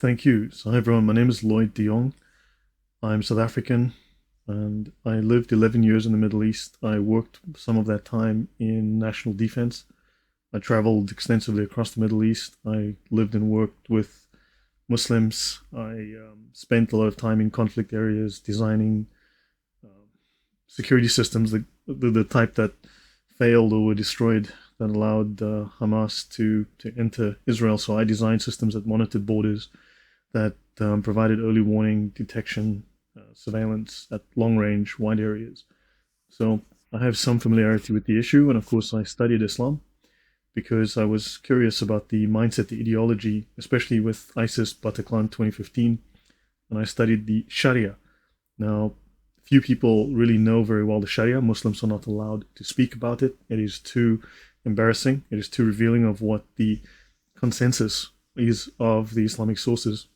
Thank you. So, hi everyone. My name is Lloyd de Jong. I'm South African and I lived 11 years in the Middle East. I worked some of that time in national defense. I traveled extensively across the Middle East. I lived and worked with Muslims. I spent a lot of time in conflict areas designing um, security systems, the type that failed or were destroyed that allowed Hamas to enter Israel. So I designed systems that monitored borders, that provided early warning, detection, surveillance at long range, wide areas. So I have some familiarity with the issue, and of course, I studied Islam because I was curious about the mindset, the ideology, especially with ISIS Bataclan 2015, and I studied the Sharia. Now, few people really know very well the Sharia. Muslims are not allowed to speak about it. It is too embarrassing. It is too revealing of what the consensus is of the Islamic sources.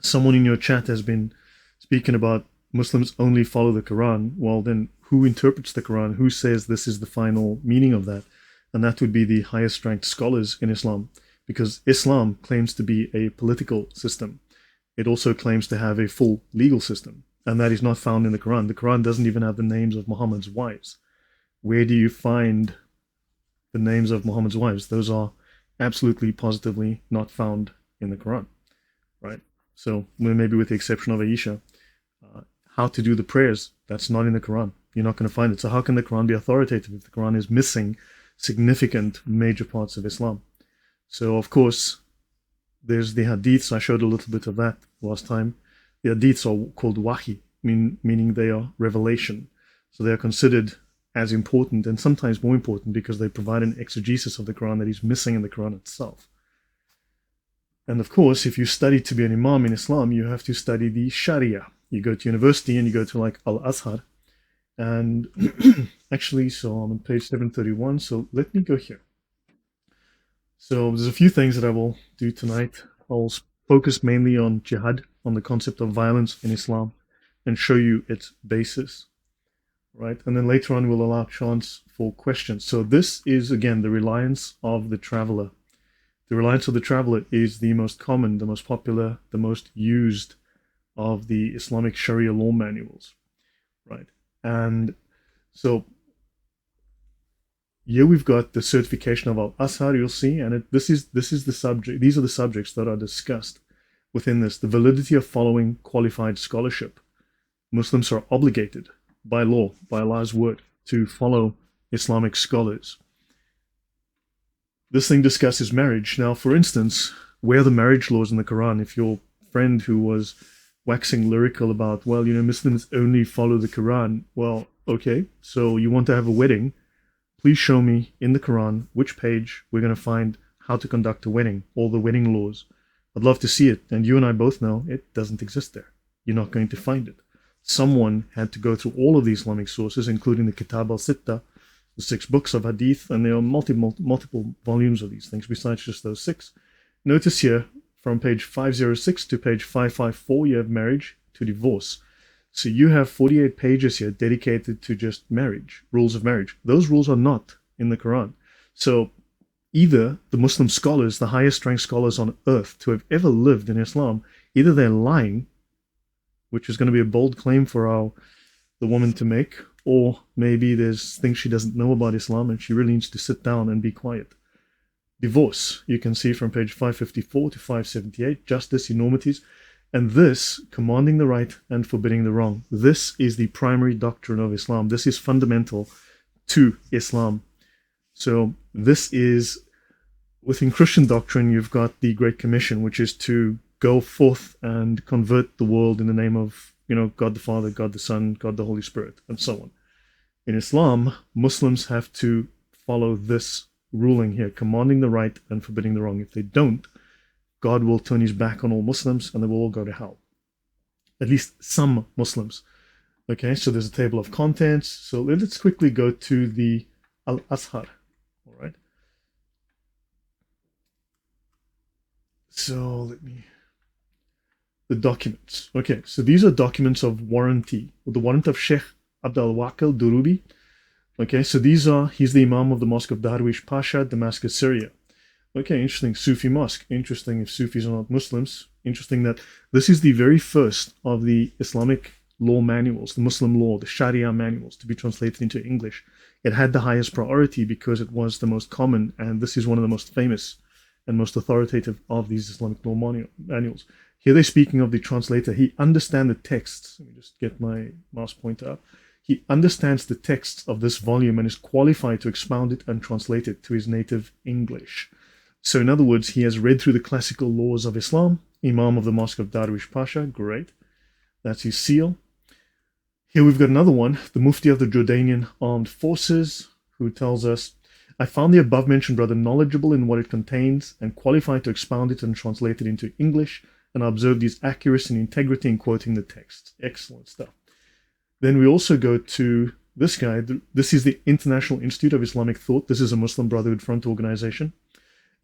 Someone in your chat has been speaking about Muslims only follow the Quran. Well, then who interprets the Quran? Who says this is the final meaning of that? And that would be the highest ranked scholars in Islam, because Islam claims to be a political system. It also claims to have a full legal system, and that is not found in the Quran. The Quran doesn't even have the names of Muhammad's wives. Where do you find the names of Muhammad's wives? Those are absolutely positively not found in the Quran, right? So maybe with the exception of Aisha, how to do the prayers, that's not in the Quran. You're not going to find it. So how can the Quran be authoritative if the Quran is missing significant major parts of Islam? So of course, there's the hadiths. I showed a little bit of that last time. The hadiths are called wahi, meaning they are revelation. So they are considered as important and sometimes more important because they provide an exegesis of the Quran that is missing in the Quran itself. And of course, if you study to be an imam in Islam, you have to study the Sharia. You go to university and you go to like Al-Azhar. And actually, so I'm on page 731. So let me go here. So there's a few things that I will do tonight. I'll focus mainly on jihad, on the concept of violence in Islam, and show you its basis, right? And then later on, we'll allow chance for questions. So this is, again, the reliance of the traveler. The reliance of the traveler is the most common, the most popular, the most used of the Islamic Sharia law manuals, right? And so here we've got the certification of Al-Azhar, you'll see, and this is the subject. These are the subjects that are discussed within this. The validity of following qualified scholarship. Muslims are obligated by law, by Allah's word, to follow Islamic scholars. This thing discusses marriage. Now, for instance, where are the marriage laws in the Quran? If your friend who was waxing lyrical about, well, Muslims only follow the Quran. Well, okay, so you want to have a wedding. Please show me in the Quran which page we're going to find how to conduct a wedding, all the wedding laws. I'd love to see it. And you and I both know it doesn't exist there. You're not going to find it. Someone had to go through all of the Islamic sources, including the Kitab al-Sitta, the 6 books of Hadith, and there are multiple volumes of these things besides just those 6. Notice here, from page 506 to page 554, you have marriage to divorce. So you have 48 pages here dedicated to just marriage, rules of marriage. Those rules are not in the Quran. So either the Muslim scholars, the highest ranked scholars on earth to have ever lived in Islam, either they're lying, which is going to be a bold claim for the woman to make, or maybe there's things she doesn't know about Islam and she really needs to sit down and be quiet. Divorce, you can see from page 554 to 578, justice, enormities, and this, commanding the right and forbidding the wrong. This is the primary doctrine of Islam. This is fundamental to Islam. So this is, within Christian doctrine, you've got the Great Commission, which is to go forth and convert the world in the name of, God the Father, God the Son, God the Holy Spirit, and so on. In Islam, Muslims have to follow this ruling here, commanding the right and forbidding the wrong. If they don't, God will turn his back on all Muslims and they will all go to hell. At least some Muslims. Okay, so there's a table of contents. So let's quickly go to the Al-Azhar. All right. So the documents. Okay, so these are documents of warranty. The warrant of Sheikh Abdul Waqil Durubi. Okay, so he's the Imam of the Mosque of Darwish Pasha, Damascus, Syria. Okay, interesting. Sufi mosque. Interesting if Sufis are not Muslims. Interesting that this is the very first of the Islamic law manuals, the Muslim law, the Sharia manuals, to be translated into English. It had the highest priority because it was the most common, and this is one of the most famous and most authoritative of these Islamic law manuals. Here they're speaking of the translator. He understands the texts. Let me just get my mouse pointer up. He understands the texts of this volume and is qualified to expound it and translate it to his native English. So in other words, he has read through the classical laws of Islam, Imam of the Mosque of Darwish Pasha, great. That's his seal. Here we've got another one, the Mufti of the Jordanian Armed Forces, who tells us, I found the above-mentioned brother knowledgeable in what it contains and qualified to expound it and translate it into English, and I observed his accuracy and integrity in quoting the text. Excellent stuff. Then we also go to this guy. This is the International Institute of Islamic Thought. This is a Muslim Brotherhood front organization.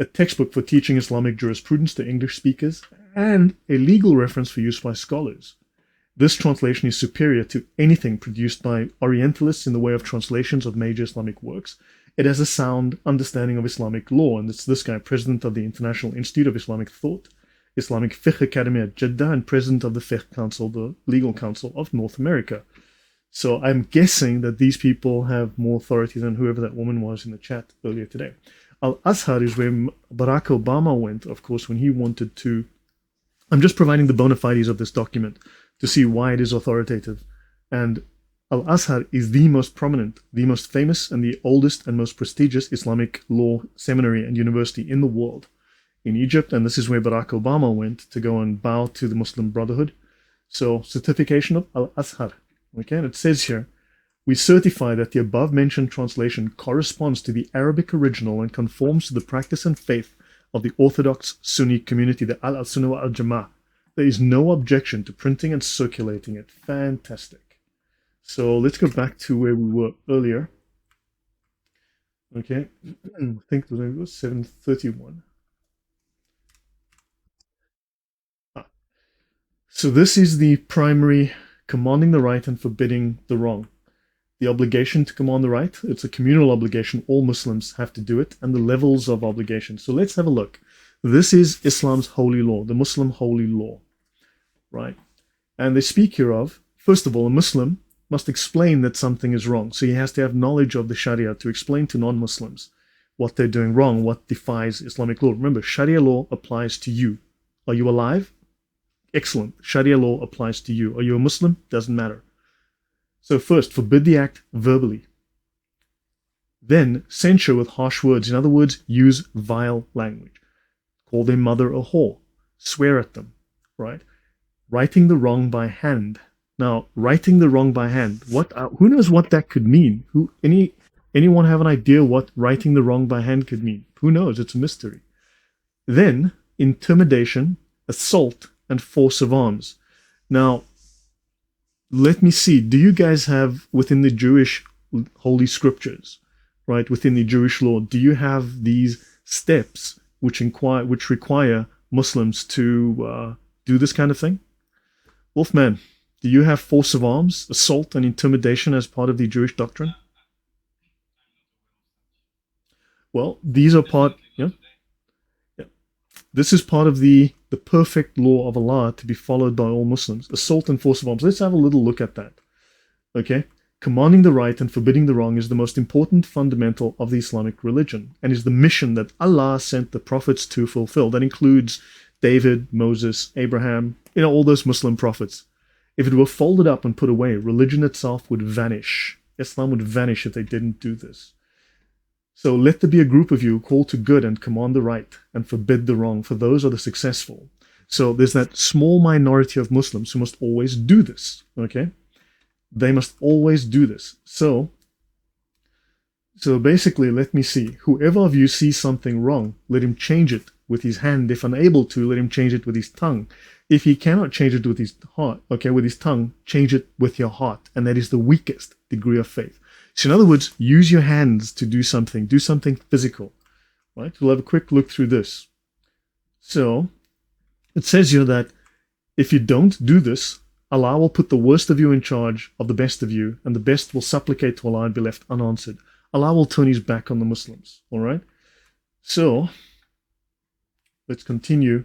A textbook for teaching Islamic jurisprudence to English speakers, and a legal reference for use by scholars. This translation is superior to anything produced by Orientalists in the way of translations of major Islamic works. It has a sound understanding of Islamic law, and it's this guy, president of the International Institute of Islamic Thought, Islamic Fiqh Academy at Jeddah, and president of the Fiqh Council, the Legal Council of North America. So I'm guessing that these people have more authority than whoever that woman was in the chat earlier today. Al-Azhar is where Barack Obama went, of course, when he wanted to. I'm just providing the bona fides of this document to see why it is authoritative. And Al-Azhar is the most prominent, the most famous, and the oldest and most prestigious Islamic law seminary and university in the world in Egypt. And this is where Barack Obama went to go and bow to the Muslim Brotherhood. So, certification of Al-Azhar. Okay, and it says here, we certify that the above-mentioned translation corresponds to the Arabic original and conforms to the practice and faith of the Orthodox Sunni community, the Al-Sunnah wa Al-Jama'ah. There is no objection to printing and circulating it. Fantastic. So let's go back to where we were earlier. Okay, I think it was 731. So this is the primary commanding the right and forbidding the wrong. The obligation to command the right, it's a communal obligation. All Muslims have to do it, and the levels of obligation. So let's have a look. This is Islam's holy law, the Muslim holy law, right? And they speak here of, first of all, a Muslim must explain that something is wrong. So he has to have knowledge of the Sharia to explain to non-Muslims what they're doing wrong, what defies Islamic law. Remember, Sharia law applies to you. Are you alive? Excellent. Sharia law applies to you. Are you a Muslim? Doesn't matter. So first, forbid the act verbally. Then censure with harsh words. In other words, use vile language. Call their mother a whore. Swear at them, right? Righting the wrong by hand. Now, righting the wrong by hand. Who knows what that could mean? Anyone have an idea what righting the wrong by hand could mean? Who knows? It's a mystery. Then intimidation, assault, and force of arms. Now, let me see. Do you guys have within the Jewish holy scriptures, right? Within the Jewish law, do you have these steps which require Muslims to do this kind of thing? Wolfman, do you have force of arms, assault, and intimidation as part of the Jewish doctrine? Well, these are part. Yeah. This is part of the perfect law of Allah to be followed by all Muslims. Assault and force of arms. Let's have a little look at that. Okay? Commanding the right and forbidding the wrong is the most important fundamental of the Islamic religion and is the mission that Allah sent the prophets to fulfill. That includes David, Moses, Abraham, all those Muslim prophets. If it were folded up and put away, religion itself would vanish. Islam would vanish if they didn't do this. So let there be a group of you who call to good and command the right and forbid the wrong, for those are the successful. So there's that small minority of Muslims who must always do this, okay? They must always do this. So basically, let me see. Whoever of you sees something wrong, let him change it with his hand. If unable to, let him change it with his tongue. If he cannot change it with his heart, with his tongue, change it with your heart. And that is the weakest degree of faith. So in other words, use your hands to do something physical, right? We'll have a quick look through this. So it says here that if you don't do this, Allah will put the worst of you in charge of the best of you, and the best will supplicate to Allah and be left unanswered. Allah will turn his back on the Muslims, all right? So let's continue.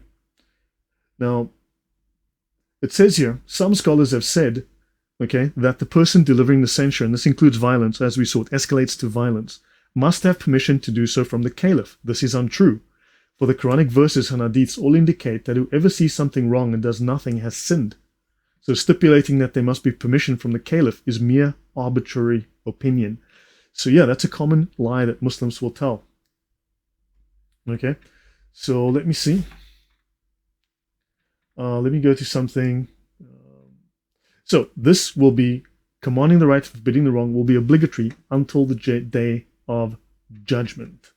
Now, it says here, some scholars have said, okay, that the person delivering the censure, and this includes violence, as we saw, it escalates to violence, must have permission to do so from the caliph. This is untrue. For the Quranic verses and hadiths all indicate that whoever sees something wrong and does nothing has sinned. So stipulating that there must be permission from the caliph is mere arbitrary opinion. So yeah, that's a common lie that Muslims will tell. Okay, so let me see. Let me go to something. So this will be commanding the right, forbidding the wrong, will be obligatory until the day of judgment.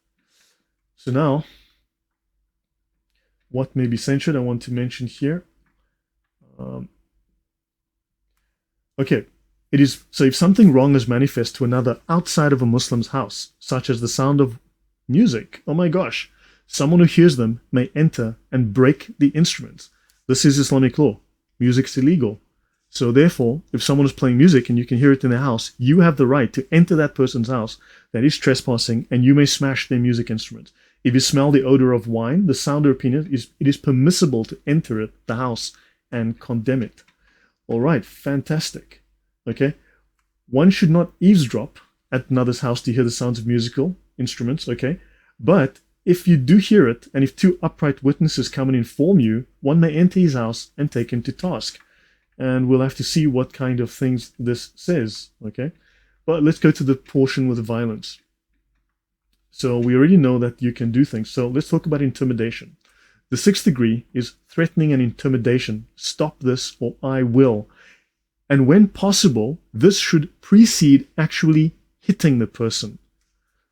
So now, what may be censured, I want to mention here. Okay, it is so if something wrong is manifest to another outside of a Muslim's house, such as the sound of music, oh my gosh, someone who hears them may enter and break the instruments. This is Islamic law. Music's illegal. So therefore, if someone is playing music and you can hear it in their house, you have the right to enter that person's house that is trespassing, and you may smash their music instruments. If you smell the odor of wine, the sound or opinion is it is permissible to enter the house and condemn it. All right, fantastic. Okay, one should not eavesdrop at another's house to hear the sounds of musical instruments. Okay, but if you do hear it, and if two upright witnesses come and inform you, one may enter his house and take him to task. And we'll have to see what kind of things this says, okay? But let's go to the portion with violence. So we already know that you can do things. So let's talk about intimidation. The 6th degree is threatening and intimidation. Stop this or I will. And when possible, this should precede actually hitting the person.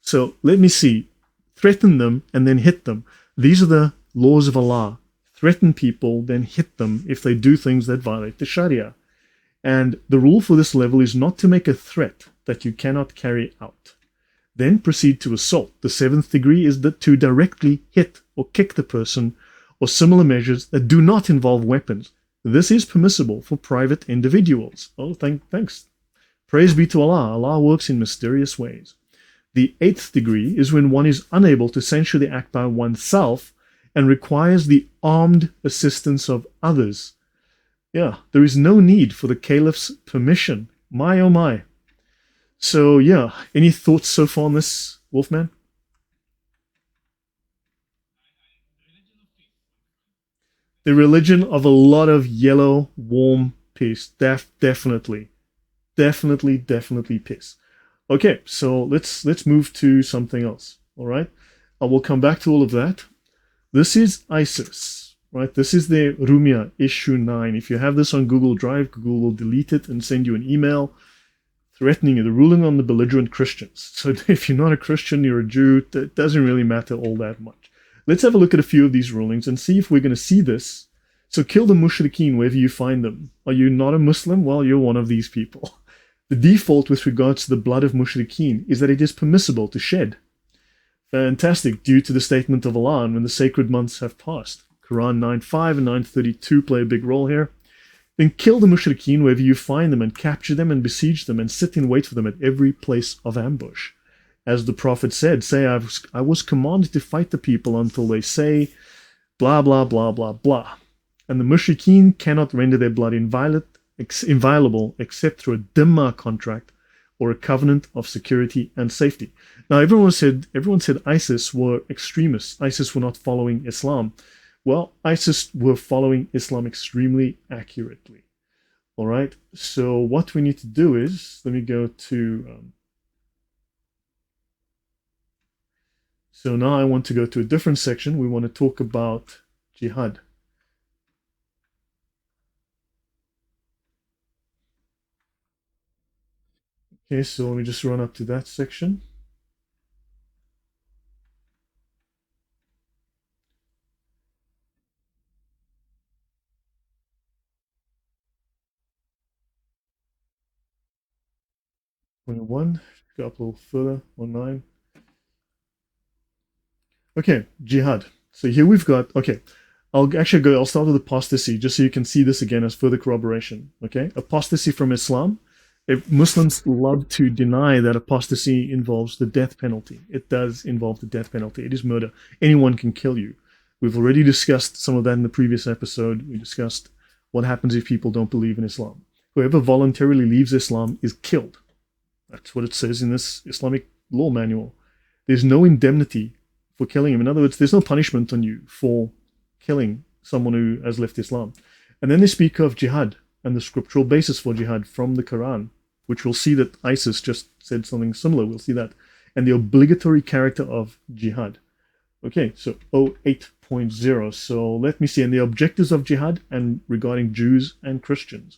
So let me see. Threaten them and then hit them. These are the laws of Allah. Threaten people, then hit them if they do things that violate the Sharia. And the rule for this level is not to make a threat that you cannot carry out. Then proceed to assault. The 7th degree is that to directly hit or kick the person, or similar measures that do not involve weapons. This is permissible for private individuals. Oh, thanks. Praise be to Allah. Allah works in mysterious ways. The 8th degree is when one is unable to censure the act by oneself and requires the armed assistance of others. Yeah, there is no need for the caliph's permission. My oh my. So yeah, any thoughts so far on this, Wolfman? The religion of a lot of yellow, warm peace. Definitely peace. Okay, so let's move to something else. All right, I will come back to all of that. This is ISIS, right? This is their Rumia issue 9. If you have this on Google Drive, Google will delete it and send you an email threatening you. The ruling on the belligerent Christians. So if you're not a Christian, you're a Jew, it doesn't really matter all that much. Let's have a look at a few of these rulings and see if we're going to see this. So kill the mushrikeen wherever you find them. Are you not a Muslim? Well, you're one of these people. The default with regards to the blood of mushrikeen is that it is permissible to shed. Fantastic, due to the statement of Allah and when the sacred months have passed. Quran 9:5 and 9:32 play a big role here. Then kill the mushrikeen wherever you find them and capture them and besiege them and sit in wait for them at every place of ambush. As the Prophet said, say, I was commanded to fight the people until they say blah, blah, blah, blah, blah. And the mushrikeen cannot render their blood inviolable except through a dhimma contract or a covenant of security and safety. Now, everyone said ISIS were extremists. ISIS were not following Islam. Well, ISIS were following Islam extremely accurately. All right. So what we need to do is, let me go to. So now I want to go to a different section. We want to talk about jihad. Okay, so let me just run up to that section. One, go up a little further, 9. Okay, jihad. So here we've got, okay, I'll start with apostasy, just so you can see this again as further corroboration. Okay, apostasy from Islam. If Muslims love to deny that apostasy involves the death penalty. It does involve the death penalty. It is murder. Anyone can kill you. We've already discussed some of that in the previous episode. We discussed what happens if people don't believe in Islam. Whoever voluntarily leaves Islam is killed. That's what it says in this Islamic law manual. There's no indemnity for killing him. In other words, there's no punishment on you for killing someone who has left Islam. And then they speak of jihad and the scriptural basis for jihad from the Quran, which we'll see that ISIS just said something similar. We'll see that. And the obligatory character of jihad. Okay, so 08.0. So let me see. And the objectives of jihad and regarding Jews and Christians.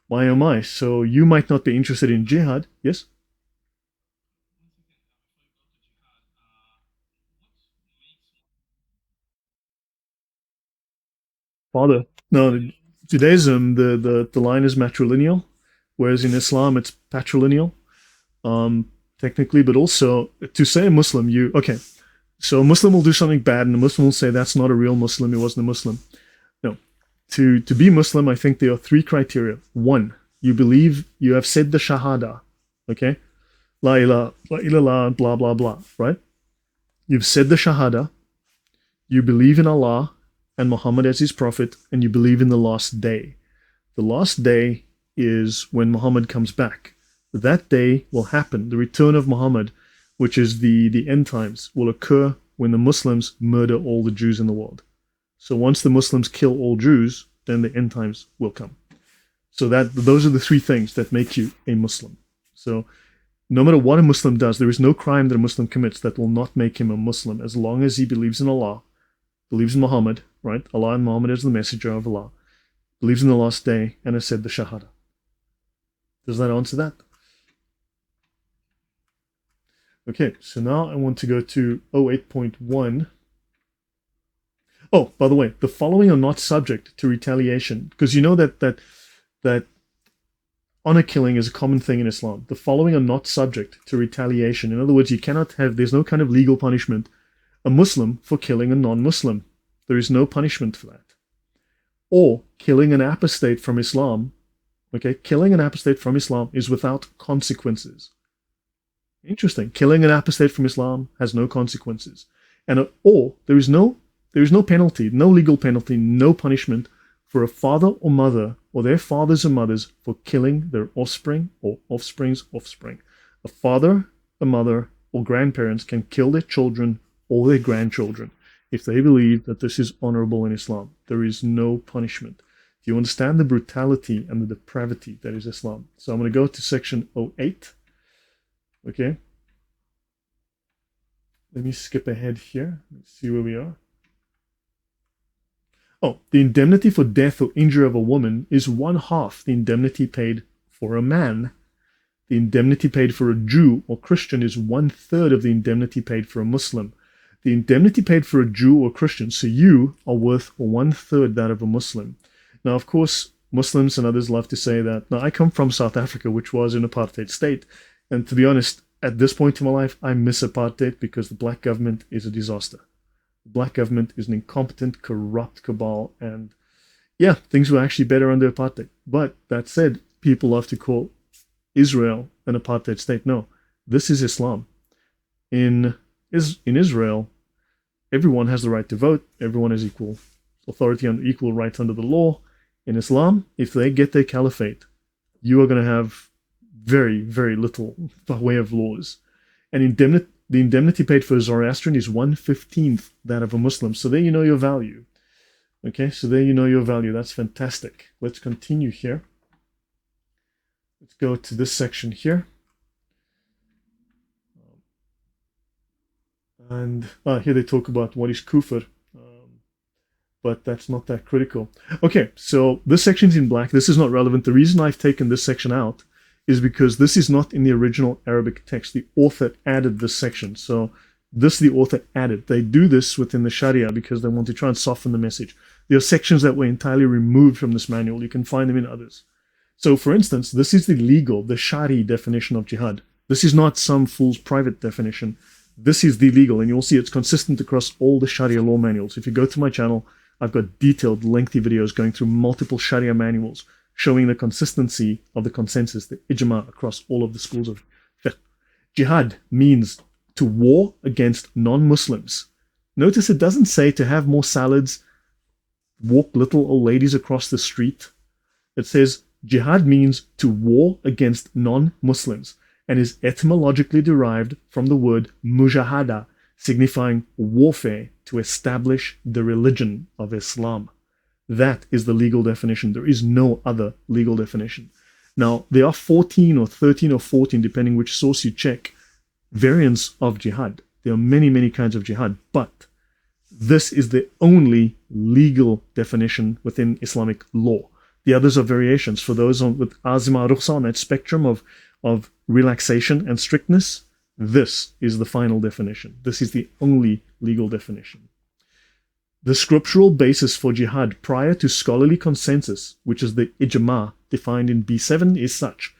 My oh my. So you might not be interested in jihad. Yes? Father. No, Judaism, the line is matrilineal, whereas in Islam it's patrilineal, technically, but also to say a Muslim, okay, so a Muslim will do something bad and a Muslim will say that's not a real Muslim, it wasn't a Muslim. No. To be Muslim, I think there are three criteria. One, you believe you have said the Shahada, okay? La ilaha illallah, blah, blah, blah, right? You've said the Shahada, you believe in Allah and Muhammad as his prophet, and you believe in the last day. The last day is when Muhammad comes back. That day will happen. The return of Muhammad, which is the end times, will occur when the Muslims murder all the Jews in the world. So once the Muslims kill all Jews, then the end times will come. So those are the three things that make you a Muslim. So no matter what a Muslim does, there is no crime that a Muslim commits that will not make him a Muslim, as long as he believes in Allah, believes in Muhammad, right? Allah and Muhammad as the messenger of Allah, believes in the last day, and has said the Shahada. Does that answer that? Okay, so now I want to go to 08.1. Oh, by the way, the following are not subject to retaliation, because you know that honor killing is a common thing in Islam. The following are not subject to retaliation. In other words, you cannot have, there's no kind of legal punishment a Muslim for killing a non-Muslim. There is no punishment for that. Or killing an apostate from Islam. Okay, killing an apostate from Islam is without consequences. Interesting. Killing an apostate from Islam has no consequences. Or there is no penalty, no legal penalty, no punishment for a father or mother or their fathers or mothers for killing their offspring or offspring's offspring. A father, a mother, or grandparents can kill their children or their grandchildren if they believe that this is honorable in Islam. There is no punishment. Do you understand the brutality and the depravity that is Islam? So I'm going to go to section 08. Okay. Let me skip ahead here. Let's see where we are. Oh, the indemnity for death or injury of a woman is 1/2 the indemnity paid for a man. The indemnity paid for a Jew or Christian is 1/3 of the indemnity paid for a Muslim. The indemnity paid for a Jew or Christian, so you are worth 1/3 that of a Muslim. Now, of course, Muslims and others love to say that. Now, I come from South Africa, which was an apartheid state. And to be honest, at this point in my life, I miss apartheid because the black government is a disaster. The black government is an incompetent, corrupt cabal. And yeah, things were actually better under apartheid. But that said, people love to call Israel an apartheid state. No, this is Islam. In Israel, everyone has the right to vote. Everyone has equal authority and equal rights under the law. In Islam, if they get their caliphate, you are going to have very, very little by way of laws. And the indemnity paid for a Zoroastrian is 1/15 that of a Muslim. So there you know your value. Okay, so there you know your value. That's fantastic. Let's continue here. Let's go to this section here. And here they talk about what is kufr. But that's not that critical. Okay, so this section's in black. This is not relevant. The reason I've taken this section out is because this is not in the original Arabic text. The author added this section. So this the author added. They do this within the Sharia because they want to try and soften the message. There are sections that were entirely removed from this manual. You can find them in others. So for instance, this is the legal, the Shari definition of jihad. This is not some fool's private definition. This is the legal, and you'll see it's consistent across all the Sharia law manuals. If you go to my channel, I've got detailed, lengthy videos going through multiple Sharia manuals showing the consistency of the consensus, the ijma, across all of the schools of fiqh. Jihad means to war against non-Muslims Notice it doesn't say to have more salads, walk little old ladies across the street. It says jihad means to war against non-Muslims and is etymologically derived from the word mujahada, signifying warfare to establish the religion of Islam. That is the legal definition. There is no other legal definition. Now, there are 14 or 13 or 14, depending which source you check, variants of jihad. There are many, many kinds of jihad, but this is the only legal definition within Islamic law. The others are variations. For those with azima rukhsa, on that spectrum of relaxation and strictness, this is the final definition. This is the only legal definition. The scriptural basis for jihad prior to scholarly consensus, which is the ijma defined in B7, is such.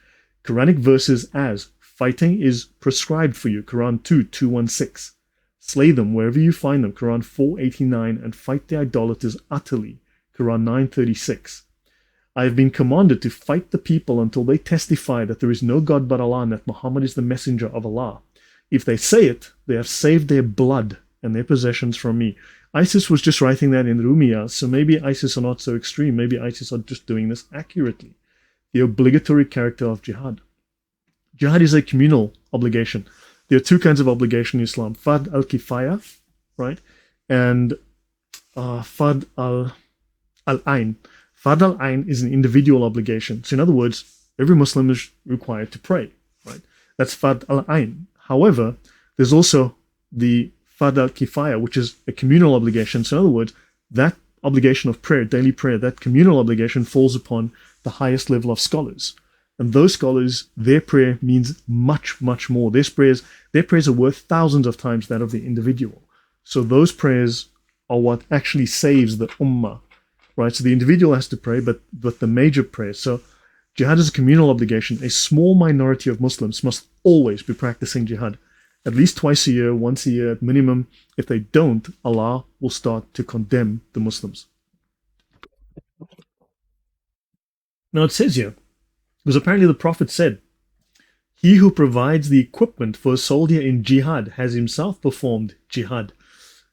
Quranic verses as fighting is prescribed for you, Quran 2:216. Slay them wherever you find them, Quran 4:89, and fight the idolaters utterly, Quran 9:36. I have been commanded to fight the people until they testify that there is no God but Allah and that Muhammad is the messenger of Allah. If they say it, they have saved their blood and their possessions from me. ISIS was just writing that in Rumiyah, so maybe ISIS are not so extreme. Maybe ISIS are just doing this accurately. The obligatory character of jihad. Jihad is a communal obligation. There are two kinds of obligation in Islam. Fard al-kifaya, right? And Fard al-ain. Fard al-ain is an individual obligation. So in other words, every Muslim is required to pray, right? That's Fard al-ain. However, there's also the Fard al-kifaya, which is a communal obligation. So in other words, that obligation of prayer, daily prayer, that communal obligation falls upon the highest level of scholars. And those scholars, their prayer means much, much more. Their prayers are worth thousands of times that of the individual. So those prayers are what actually saves the ummah, right? So the individual has to pray, but the major prayers. So jihad is a communal obligation. A small minority of Muslims must always be practicing jihad, at least twice a year, once a year at minimum. If they don't, Allah will start to condemn the Muslims. Now it says here, because apparently the Prophet said, he who provides the equipment for a soldier in jihad has himself performed jihad.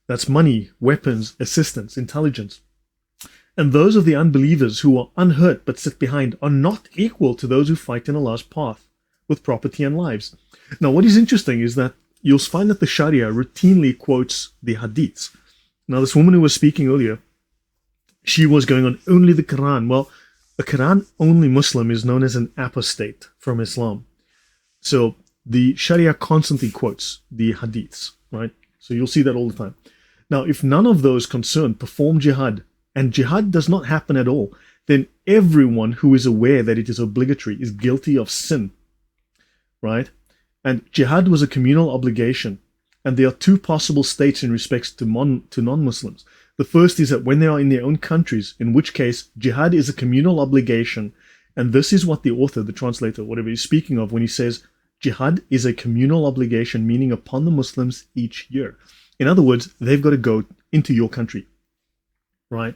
That's money, weapons, assistance, intelligence. And those of the unbelievers who are unhurt but sit behind are not equal to those who fight in Allah's path with property and lives. Now what is interesting is that you'll find that the Sharia routinely quotes the hadiths. Now this woman who was speaking earlier, she was going on only the Quran. Well, a Quran-only Muslim is known as an apostate from Islam. So the Sharia constantly quotes the hadiths, right? So you'll see that all the time. Now, if none of those concerned perform jihad, and jihad does not happen at all, then everyone who is aware that it is obligatory is guilty of sin, right? And jihad was a communal obligation, and there are two possible states in respects to non-Muslims. The first is that when they are in their own countries, in which case jihad is a communal obligation. And this is what the author, the translator, whatever he's speaking of when he says jihad is a communal obligation, meaning upon the Muslims each year. In other words, they've got to go into your country, right?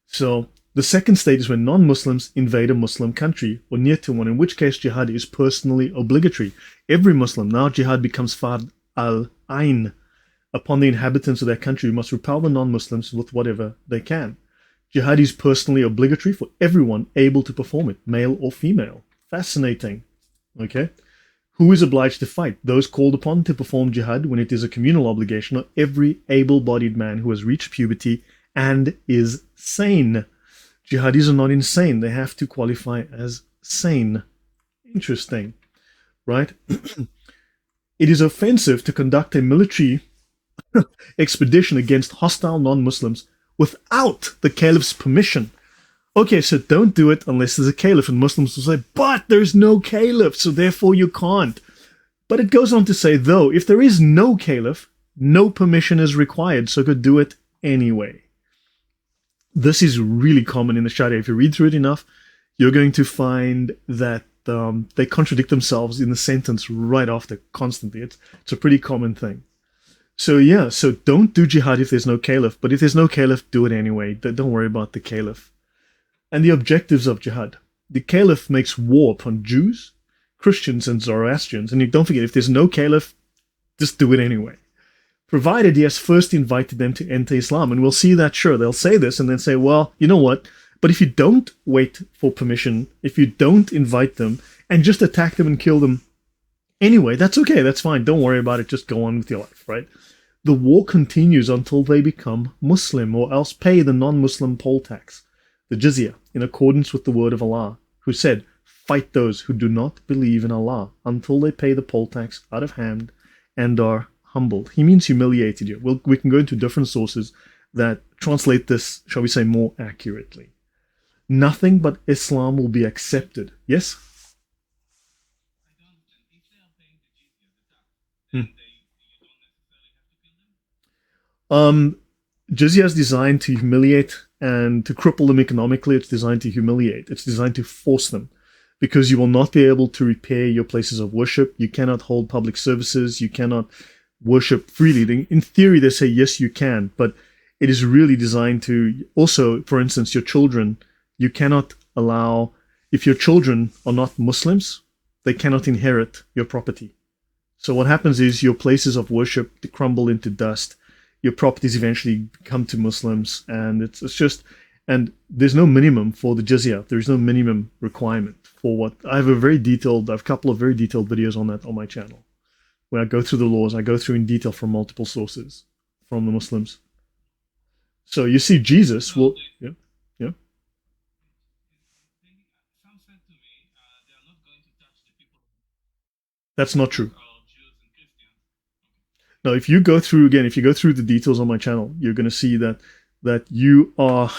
So the second state is when non-Muslims invade a Muslim country or near to one, in which case jihad is personally obligatory. Every Muslim, now jihad becomes fard al-ain. Upon the inhabitants of that country, who must repel the non-Muslims with whatever they can. Jihad is personally obligatory for everyone able to perform it, male or female. Fascinating. Okay? Who is obliged to fight? Those called upon to perform jihad when it is a communal obligation are every able-bodied man who has reached puberty and is sane. Jihadis are not insane. They have to qualify as sane. Interesting. Right? It is offensive to conduct a military expedition against hostile non-Muslims without the caliph's permission. Okay, so don't do it unless there's a caliph, and Muslims will say, but there's no caliph, so therefore you can't. But it goes on to say, though, if there is no caliph, no permission is required, so could do it anyway. This is really common in the Sharia. If you read through it enough, you're going to find that they contradict themselves in the sentence right after constantly. It's a pretty common thing. So yeah, so don't do jihad if there's no caliph, but if there's no caliph, do it anyway. Don't worry about the caliph. And the objectives of jihad. The caliph makes war upon Jews, Christians, and Zoroastrians. And don't forget, if there's no caliph, just do it anyway. provided he has first invited them to enter Islam. And we'll see that, sure, they'll say this and then say, well, you know what? But if you don't wait for permission, if you don't invite them and just attack them and kill them anyway, that's okay, that's fine. Don't worry about it. Just go on with your life, right? The war continues until they become Muslim or else pay the non-Muslim poll tax, the jizya, in accordance with the word of Allah, who said, fight those who do not believe in Allah until they pay the poll tax out of hand and are humbled. He means humiliated you. We can go into different sources that translate this, shall we say, more accurately. Nothing but Islam will be accepted. Yes? Jizya is designed to humiliate and to cripple them economically. It's designed to humiliate. It's designed to force them, because you will not be able to repair your places of worship. You cannot hold public services. You cannot worship freely. In theory, they say, yes, you can, but it is really designed to also, for instance, your children, you cannot allow, if your children are not Muslims, they cannot inherit your property. So what happens is your places of worship crumble into dust. Your properties eventually come to Muslims, and it's just, and there's no minimum for the jizya. There's no minimum requirement for what, I have a couple of very detailed videos on that on my channel, where I go through the laws. I go through in detail from multiple sources from the Muslims. So you see, Jesus will, yeah. That's not true. Now, if you go through the details on my channel, you're going to see that you are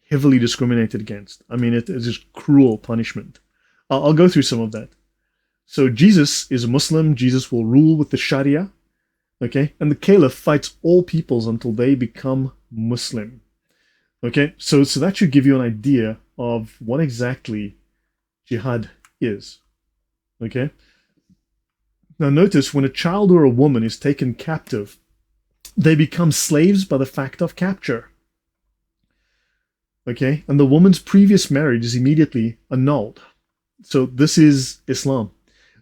heavily discriminated against. I mean, it is just cruel punishment. I'll go through some of that. So Jesus is a Muslim. Jesus will rule with the Sharia, okay? And the Caliph fights all peoples until they become Muslim, okay? So that should give you an idea of what exactly jihad is, okay? Now notice, when a child or a woman is taken captive, they become slaves by the fact of capture. Okay? And the woman's previous marriage is immediately annulled. So this is Islam.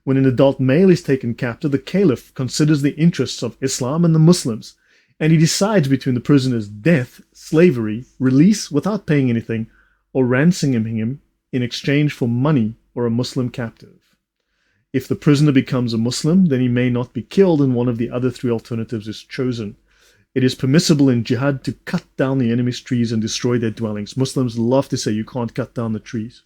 When an adult male is taken captive, the Caliph considers the interests of Islam and the Muslims, and he decides between the prisoner's death, slavery, release without paying anything, or ransoming him in exchange for money or a Muslim captive. If the prisoner becomes a Muslim, then he may not be killed, and one of the other three alternatives is chosen. It is permissible in jihad to cut down the enemy's trees and destroy their dwellings. Muslims love to say you can't cut down the trees.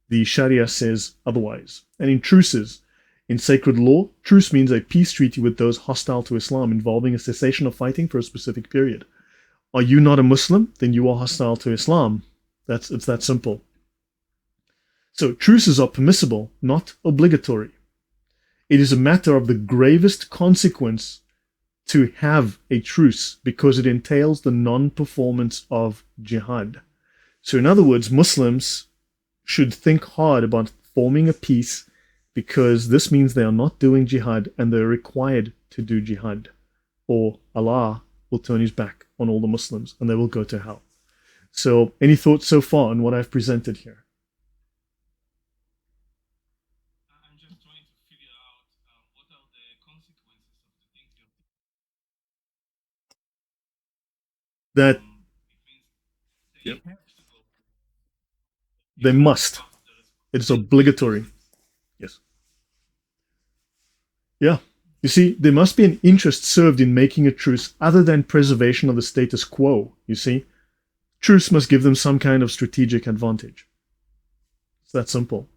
The Sharia says otherwise. And in truces, in sacred law, truce means a peace treaty with those hostile to Islam involving a cessation of fighting for a specific period. Are you not a Muslim? Then you are hostile to Islam. It's that simple. So truces are permissible, not obligatory. It is a matter of the gravest consequence to have a truce because it entails the non-performance of jihad. So in other words, Muslims should think hard about forming a peace, because this means they are not doing jihad and they're required to do jihad, or Allah will turn his back on all the Muslims and they will go to hell. So any thoughts so far on what I've presented here? I'm just trying to figure out what are the consequences of the things you're That it means they yep. have to go. They must. It's obligatory. Yes. Yeah. You see, there must be an interest served in making a truce other than preservation of the status quo, you see. Truce must give them some kind of strategic advantage. It's that simple.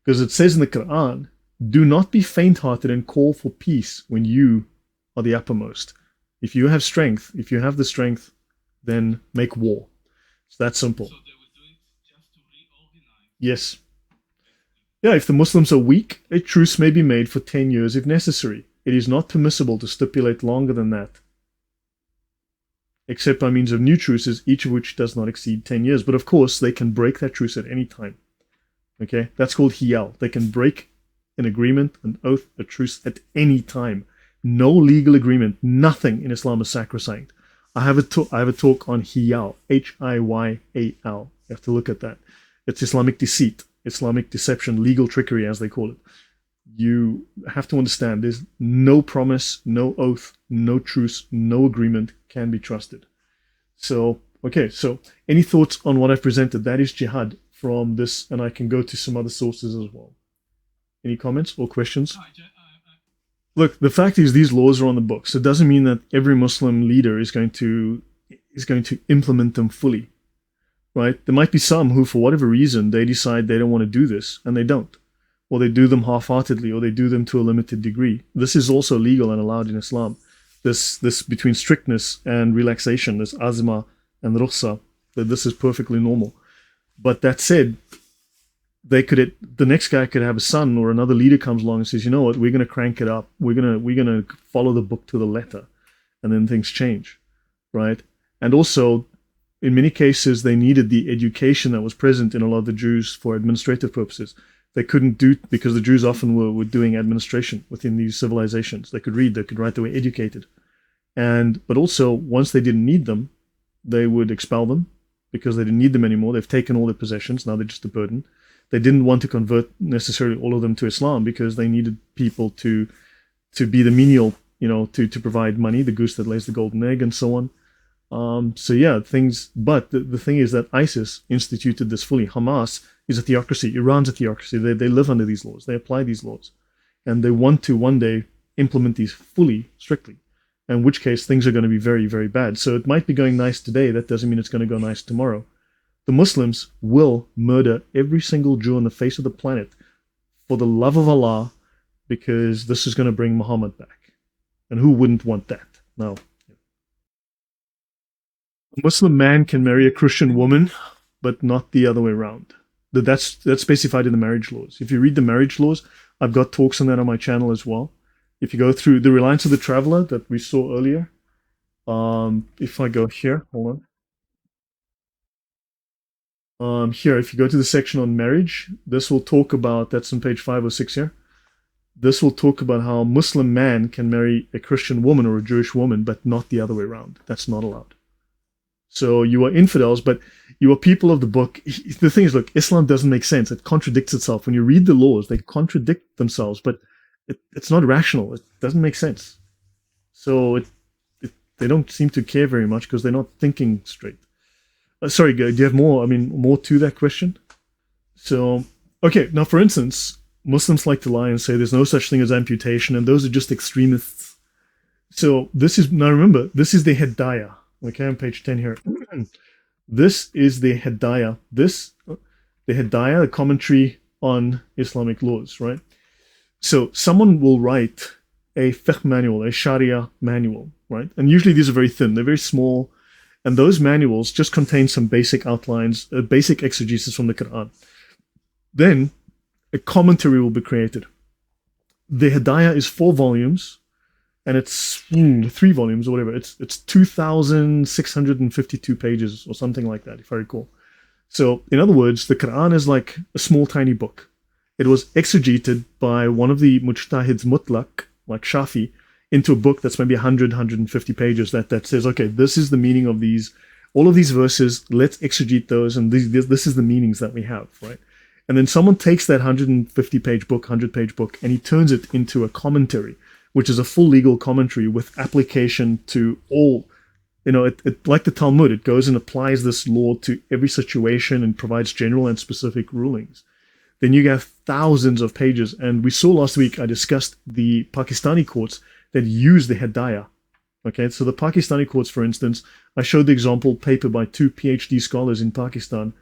Because it says in the Quran, do not be faint-hearted and call for peace when you are the uppermost. If you have strength, if you have the strength, then make war. It's that simple. So they will do it just to reorganize. Yes. Yeah, if the Muslims are weak, a truce may be made for 10 years if necessary. It is not permissible to stipulate longer than that, except by means of new truces, each of which does not exceed 10 years. But of course, they can break that truce at any time. Okay, that's called hiyal. They can break an agreement, an oath, a truce at any time. No legal agreement, nothing in Islam is sacrosanct. I have a talk on hiyal, H-I-Y-A-L. You have to look at that. It's Islamic deceit, Islamic deception, legal trickery, as they call it. you have to understand there's no promise, no oath, no truce, no agreement can be trusted. So, okay, so any thoughts on what I've presented? That is jihad from this, and I can go to some other sources as well. Any comments or questions? Look, the fact is these laws are on the books. It doesn't mean that every Muslim leader is going to implement them fully, right? There might be some who, for whatever reason, they decide they don't want to do this, and they don't, or they do them half-heartedly, or they do them to a limited degree. This is also legal and allowed in Islam. This between strictness and relaxation, this azma and rukhsa, that this is perfectly normal. But that said, the next guy could have a son, or another leader comes along and says, you know what, we're going to crank it up. We're going to follow the book to the letter, and then things change, right? And also, in many cases, they needed the education that was present in a lot of the Jews for administrative purposes. They couldn't do, because the Jews often were doing administration within these civilizations. They could read, they could write, they were educated. But also, once they didn't need them, they would expel them because they didn't need them anymore. They've taken all their possessions, now they're just a burden. They didn't want to convert necessarily all of them to Islam because they needed people to be the menial, to provide money, the goose that lays the golden egg, and so on. So yeah, but the thing is that ISIS instituted this fully. Hamas is a theocracy. Iran's a theocracy. They live under these laws. They apply these laws. And they want to one day implement these fully, strictly. In which case, things are going to be very, very bad. So it might be going nice today. That doesn't mean it's going to go nice tomorrow. The Muslims will murder every single Jew on the face of the planet for the love of Allah, because this is going to bring Muhammad back. And who wouldn't want that? Now, a Muslim man can marry a Christian woman, but not the other way around. That's specified in the marriage laws. If you read the marriage laws, I've got talks on that on my channel as well. If you go through the reliance of the traveler that we saw earlier, if I go here, hold on. Here, if you go to the section on marriage, this will talk about, that's on page 5 or 6 here. This will talk about how a Muslim man can marry a Christian woman or a Jewish woman, but not the other way around. That's not allowed. So you are infidels, but you are people of the book. The thing is, look, Islam doesn't make sense. It contradicts itself. When you read the laws, they contradict themselves, but it's not rational. It doesn't make sense. So they don't seem to care very much because they're not thinking straight. Sorry, do you have more? More to that question? So, okay, now for instance, Muslims like to lie and say there's no such thing as amputation, and those are just extremists. So now remember, this is the Hedaya. Okay, on page 10 here. This is the Hedaya. The Hedaya, the commentary on Islamic laws, right? So someone will write a fiqh manual, a Sharia manual, right? And usually these are very thin. They're very small. And those manuals just contain some basic outlines, basic exegesis from the Quran. Then a commentary will be created. The Hedaya is 4 volumes, and it's 3 volumes or whatever. It's 2,652 pages or something like that, if I recall. So, in other words, the Quran is like a small, tiny book. It was exegeted by one of the mujtahids mutlaq, like Shafi, into a book that's maybe 100, 150 pages that says, okay, this is the meaning of all of these verses, let's exegete those, and this is the meanings that we have, right? And then someone takes that 150-page book, 100-page book, and he turns it into a commentary, which is a full legal commentary with application to all, like the Talmud, it goes and applies this law to every situation and provides general and specific rulings. Then you have thousands of pages, and we saw last week, I discussed the Pakistani courts that use the Hedaya. Okay, so the Pakistani courts, for instance, I showed the example paper by 2 PhD scholars in Pakistan.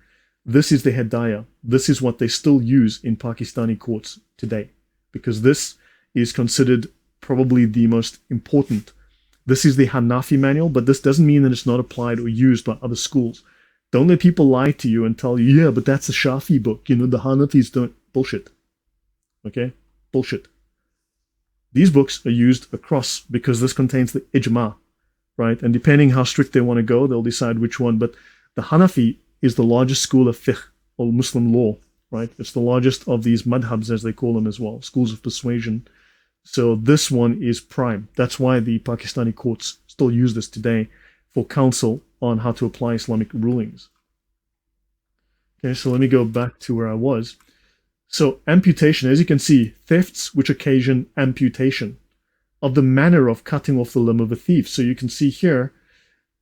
This is the Hedaya. This is what they still use in Pakistani courts today, because this is considered probably the most important. This is the Hanafi manual, but this doesn't mean that it's not applied or used by other schools. Don't let people lie to you and tell you, yeah, but that's a Shafi book. The Hanafis don't. Bullshit. Okay? Bullshit. These books are used across because this contains the ijma, right? And depending how strict they want to go, they'll decide which one. But the Hanafi is the largest school of fiqh, or Muslim law, right? It's the largest of these madhabs, as they call them as well, schools of persuasion. So this one is prime. That's why the Pakistani courts still use this today for counsel on how to apply Islamic rulings. Okay, so let me go back to where I was. So amputation, as you can see, thefts which occasion amputation of the manner of cutting off the limb of a thief. So you can see here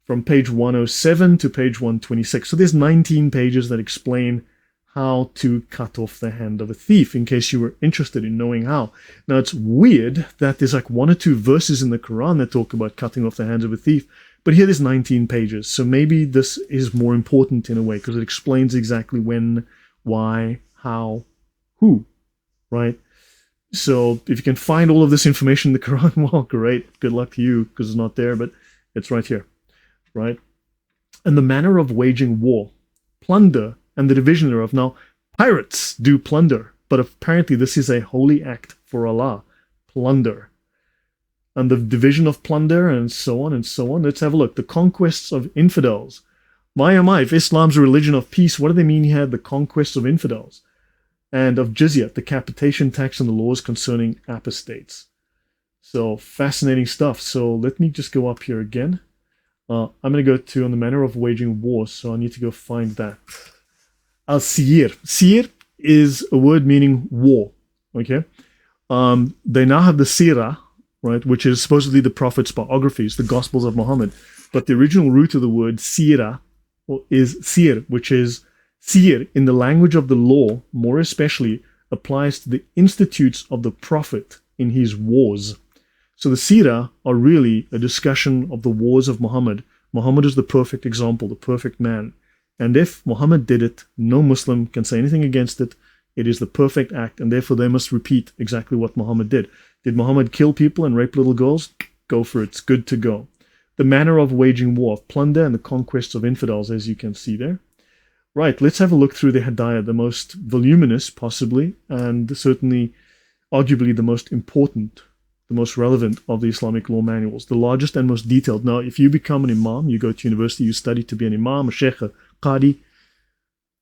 from page 107 to page 126. So there's 19 pages that explain how to cut off the hand of a thief, in case you were interested in knowing how. Now, it's weird that there's like 1 or 2 verses in the Quran that talk about cutting off the hands of a thief, but here there's 19 pages. So maybe this is more important in a way, because it explains exactly when, why, how, who, right? So if you can find all of this information in the Quran, well, great. Good luck to you, because it's not there, but it's right here, right? And the manner of waging war, plunder, and the division thereof. Now, pirates do plunder, but apparently this is a holy act for Allah. Plunder. And the division of plunder, and so on and so on. Let's have a look. The conquests of infidels. My oh my, if Islam's a religion of peace, what do they mean he had the conquests of infidels? And of jizya, the capitation tax, and the laws concerning apostates. So, fascinating stuff. So, let me just go up here again. I'm going to go to on the manner of waging war, so I need to go find that. Al-Siyir. Siyir is a word meaning war, okay? They now have the Sirah, right, which is supposedly the Prophet's biographies, the Gospels of Muhammad. But the original root of the word Sirah is Sir, which is Sir in the language of the law, more especially, applies to the institutes of the Prophet in his wars. So the Sirah are really a discussion of the wars of Muhammad. Muhammad is the perfect example, the perfect man. And if Muhammad did it, no Muslim can say anything against it. It is the perfect act, and therefore they must repeat exactly what Muhammad did. Did Muhammad kill people and rape little girls? Go for it. It's good to go. The manner of waging war, of plunder, and the conquests of infidels, as you can see there. Right, let's have a look through the Hedaya, the most voluminous, possibly, and certainly, arguably, the most important, the most relevant of the Islamic law manuals, the largest and most detailed. Now, if you become an imam, you go to university, you study to be an imam, a sheikh, a qadi,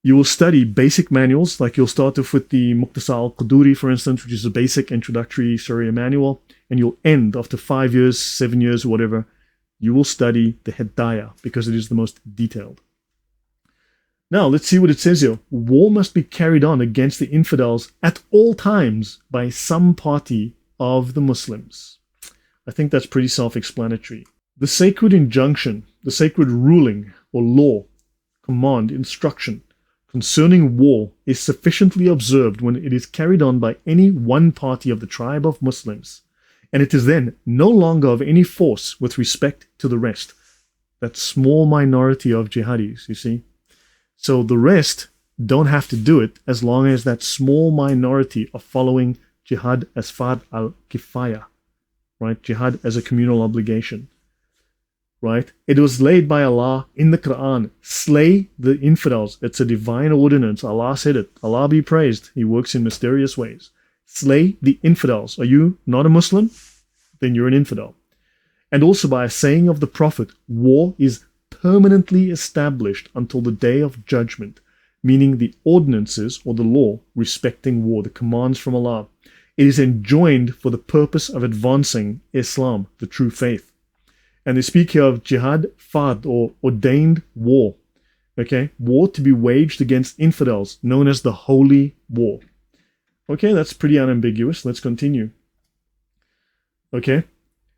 you will study basic manuals, like you'll start off with the Muqtasa al-Quduri, for instance, which is a basic introductory Sharia manual, and you'll end after 5 years, 7 years, whatever, you will study the Hedaya, because it is the most detailed. Now, let's see what it says here. War must be carried on against the infidels at all times by some party of the Muslims. I think that's pretty self-explanatory. The sacred injunction, the sacred ruling or law, command, instruction concerning war is sufficiently observed when it is carried on by any one party of the tribe of Muslims, and it is then no longer of any force with respect to the rest. That small minority of jihadis, you see. So the rest don't have to do it as long as that small minority are following jihad as fard al-kifaya, right? Jihad as a communal obligation, right? It was laid by Allah in the Quran. Slay the infidels. It's a divine ordinance. Allah said it. Allah be praised. He works in mysterious ways. Slay the infidels. Are you not a Muslim? Then you're an infidel. And also by a saying of the Prophet, war is permanently established until the day of judgment, meaning the ordinances or the law respecting war, the commands from Allah. It is enjoined for the purpose of advancing Islam, the true faith. And they speak here of jihad fard, or ordained war. Okay, war to be waged against infidels, known as the holy war. Okay, that's pretty unambiguous. Let's continue. Okay,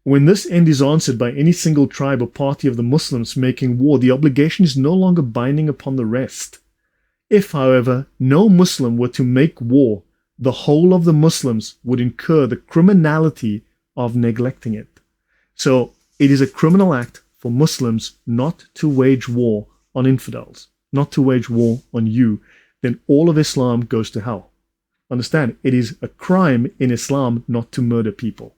when this end is answered by any single tribe or party of the Muslims making war, the obligation is no longer binding upon the rest. If, however, no Muslim were to make war, the whole of the Muslims would incur the criminality of neglecting it. So, it is a criminal act for Muslims not to wage war on infidels, not to wage war on you. Then all of Islam goes to hell. Understand, it is a crime in Islam not to murder people.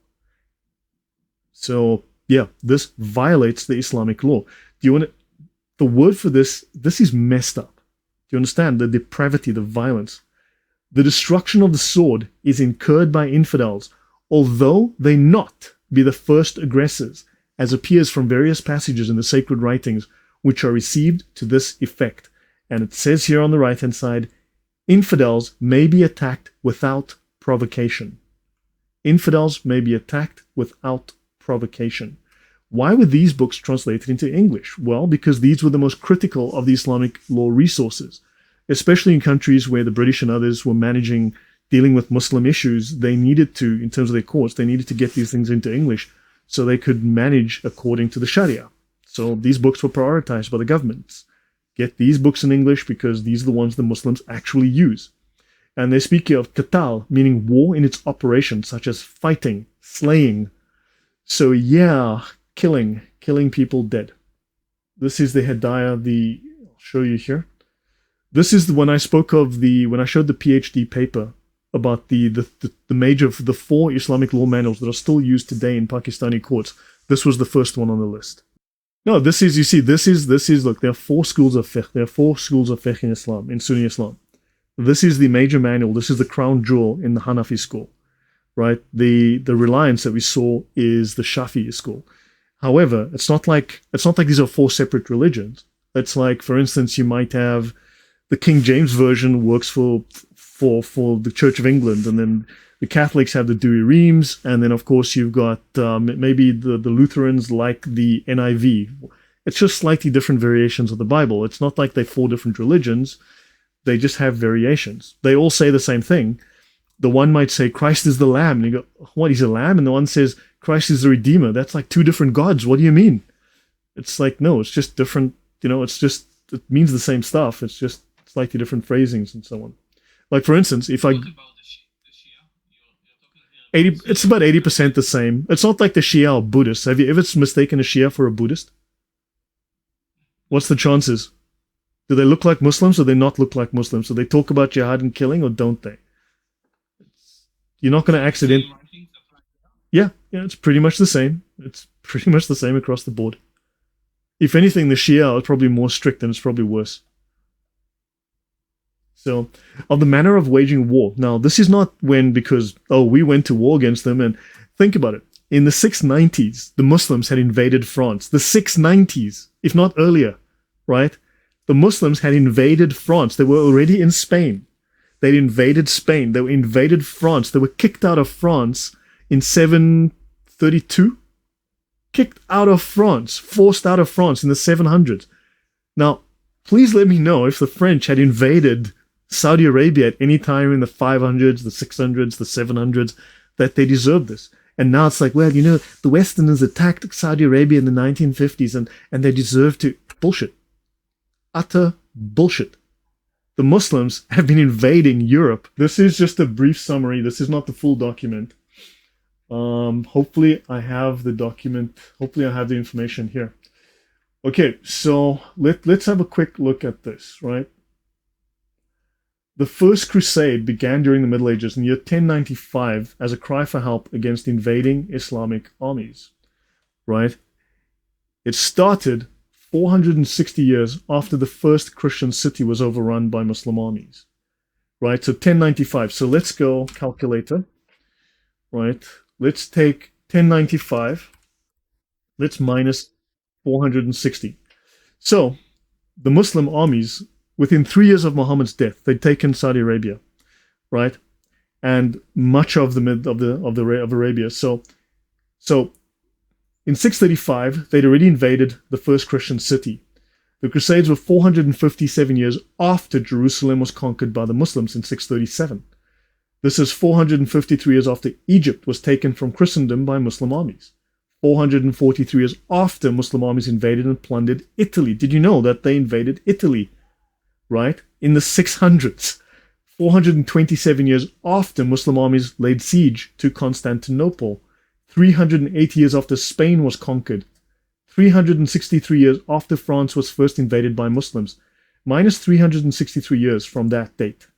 So, yeah, this violates the Islamic law. The word for this is messed up. Do you understand? The depravity, the violence. The destruction of the sword is incurred by infidels, although they not be the first aggressors, as appears from various passages in the sacred writings, which are received to this effect. And it says here on the right-hand side, infidels may be attacked without provocation. Infidels may be attacked without provocation. Why were these books translated into English? Well, because these were the most critical of the Islamic law resources. especially in countries where the British and others were dealing with Muslim issues. They needed to, in terms of their courts, they needed to get these things into English so they could manage according to the Sharia. So these books were prioritized by the governments. Get these books in English because these are the ones the Muslims actually use. And they speak of qital, meaning war in its operation, such as fighting, slaying. So yeah, killing people dead. This is the Hedaya, I'll show you here. This is when I spoke of when I showed the PhD paper about the four Islamic law manuals that are still used today in Pakistani courts. This was the first one on the list. No, this is, look, there are four schools of fiqh. There are four schools of fiqh in Islam, in Sunni Islam. This is the major manual. This is the crown jewel in the Hanafi school, right? The reliance that we saw is the Shafi'i school. However, it's not like these are four separate religions. It's like, for instance, you might have the King James Version works for the Church of England, and then the Catholics have the Douay Rheims, and then of course you've got maybe the Lutherans like the NIV. It's just slightly different variations of the Bible. It's not like they're four different religions. They just have variations. They all say the same thing. The one might say Christ is the Lamb, and you go, what, he's a lamb? And the one says Christ is the Redeemer. That's like two different gods. What do you mean? It's like, no, it's just different. It means the same stuff. It's just slightly different phrasings and so on. Like, for instance, if I... What about the Shia? You're talking here it's about 80% the same. It's not like the Shia or Buddhists. Have you ever mistaken a Shia for a Buddhist? What's the chances? Do they look like Muslims or do they not look like Muslims? Do they talk about jihad and killing or don't they? You're not going to accident... Yeah, it's pretty much the same. It's pretty much the same across the board. If anything, the Shia are probably more strict and it's probably worse. So, of the manner of waging war. Now, this is not because we went to war against them. And think about it. In the 690s, the Muslims had invaded France. The 690s, if not earlier, right? The Muslims had invaded France. They were already in Spain. They'd invaded Spain. They invaded France. They were kicked out of France in 732. Kicked out of France. Forced out of France in the 700s. Now, please let me know if the French had invaded Saudi Arabia at any time in the 500s, the 600s, the 700s, that they deserved this. And now it's like, well, the Westerners attacked Saudi Arabia in the 1950s and they deserve to... Bullshit. Utter bullshit. The Muslims have been invading Europe. This is just a brief summary. This is not the full document. Hopefully I have the document. Hopefully I have the information here. Okay, so let's have a quick look at this, right? The First Crusade began during the Middle Ages in the year 1095 as a cry for help against invading Islamic armies, right? It started 460 years after the first Christian city was overrun by Muslim armies, right? So 1095. So let's go calculator, right? Let's take 1095. Let's minus 460. So the Muslim armies, within 3 years of Muhammad's death, they'd taken Saudi Arabia, right, and much of Arabia. So in 635, they'd already invaded the first Christian city. The Crusades were 457 years after Jerusalem was conquered by the Muslims in 637. This is 453 years after Egypt was taken from Christendom by Muslim armies. 443 years after Muslim armies invaded and plundered Italy. Did you know that they invaded Italy? Right? In the 600s. 427 years after Muslim armies laid siege to Constantinople. 380 years after Spain was conquered. 363 years after France was first invaded by Muslims. Minus 363 years from that date.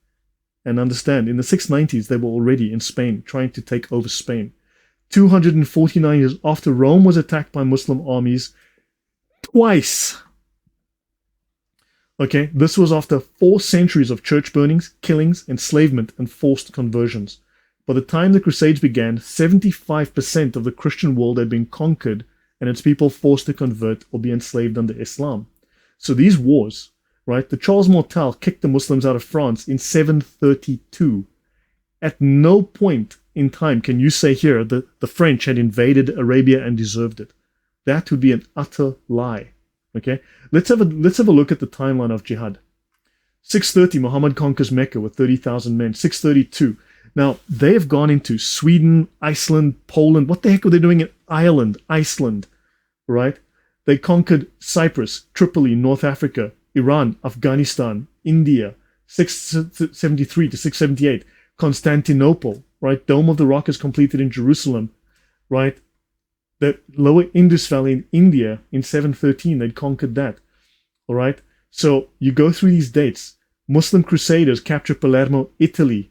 And understand, in the 690s, they were already in Spain, trying to take over Spain. 249 years after Rome was attacked by Muslim armies twice. Okay, this was after 4 centuries of church burnings, killings, enslavement, and forced conversions. By the time the Crusades began, 75% of the Christian world had been conquered and its people forced to convert or be enslaved under Islam. So these wars, right, the Charles Martel kicked the Muslims out of France in 732. At no point in time can you say here that the French had invaded Arabia and deserved it. That would be an utter lie. Okay, let's have a look at the timeline of jihad. 630, Muhammad conquers Mecca with 30,000 men. 632. Now, they have gone into Sweden, Iceland, Poland. What the heck were they doing in Ireland, Iceland, right? They conquered Cyprus, Tripoli, North Africa, Iran, Afghanistan, India. 673 to 678. Constantinople, right? Dome of the Rock is completed in Jerusalem, right? The lower Indus Valley in India in 713, they'd conquered that, all right? So you go through these dates. Muslim Crusaders capture Palermo, Italy,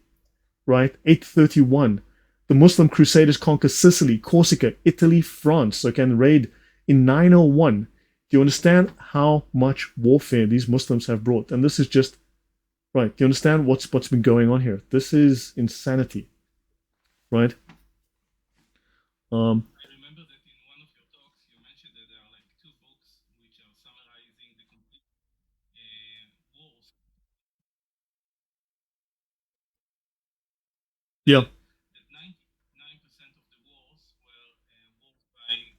right? 831. The Muslim Crusaders conquer Sicily, Corsica, Italy, France, okay, and raid in 901. Do you understand how much warfare these Muslims have brought? And this is just, right, do you understand what's been going on here? This is insanity, right? I remember that in one of your talks, you mentioned that there are like two books which are summarizing the complete wars. Yeah. That 99% of the wars were wars by,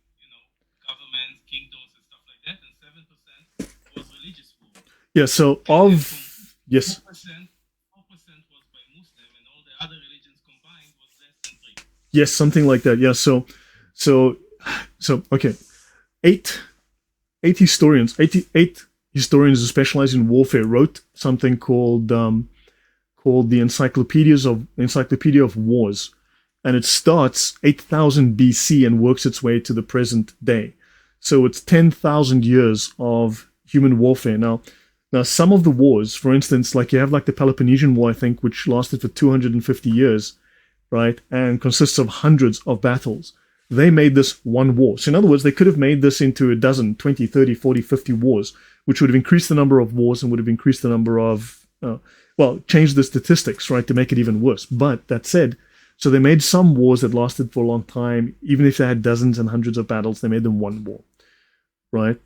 governments, kingdoms, and stuff like that, and 7% was religious war. Yeah, so yes. 4% was by Muslim, and all the other religions combined was less than 3. Yes, something like that. Yeah, so okay. Eight historians who specialize in warfare wrote something called the Encyclopedia of Wars, and it starts 8000 BC and works its way to the present day. So it's 10,000 years of human warfare. Now some of the wars, for instance, like you have like the Peloponnesian War, I think, which lasted for 250 years, right, and consists of hundreds of battles. They made this one war. So in other words, they could have made this into a dozen, 20, 30, 40, 50 wars, which would have increased the number of wars and would have increased the number of, changed the statistics, right, to make it even worse. But that said, so they made some wars that lasted for a long time. Even if they had dozens and hundreds of battles, they made them one war, right?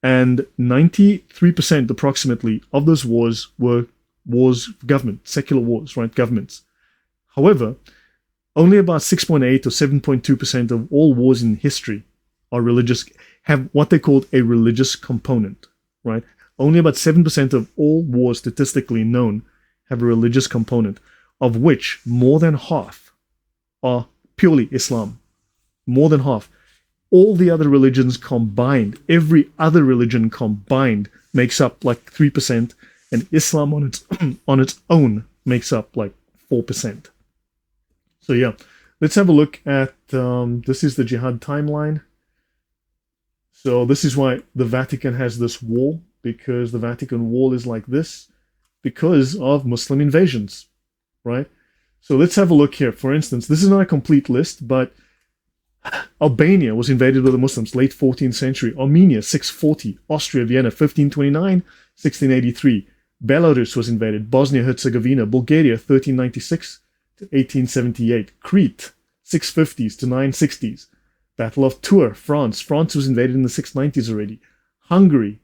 And 93% approximately of those wars were wars of government, secular wars, right, governments. However, only about 6.8 or 7.2% of all wars in history are religious, have what they called a religious component, right? Only about 7% of all wars statistically known have a religious component, of which more than half are purely Islam. More than half. All the other religions combined, every other religion combined, makes up like 3%, and Islam on its own makes up like 4%. So yeah, let's have a look at, this is the Jihad timeline. So this is why the Vatican has this wall, because the Vatican wall is like this because of Muslim invasions, right? So let's have a look here. For instance, this is not a complete list, but Albania was invaded by the Muslims, late 14th century. Armenia, 640. Austria, Vienna, 1529, 1683. Belarus was invaded. Bosnia-Herzegovina. Bulgaria, 1396 to 1878. Crete, 650s to 960s. Battle of Tours, France. France was invaded in the 690s already. Hungary,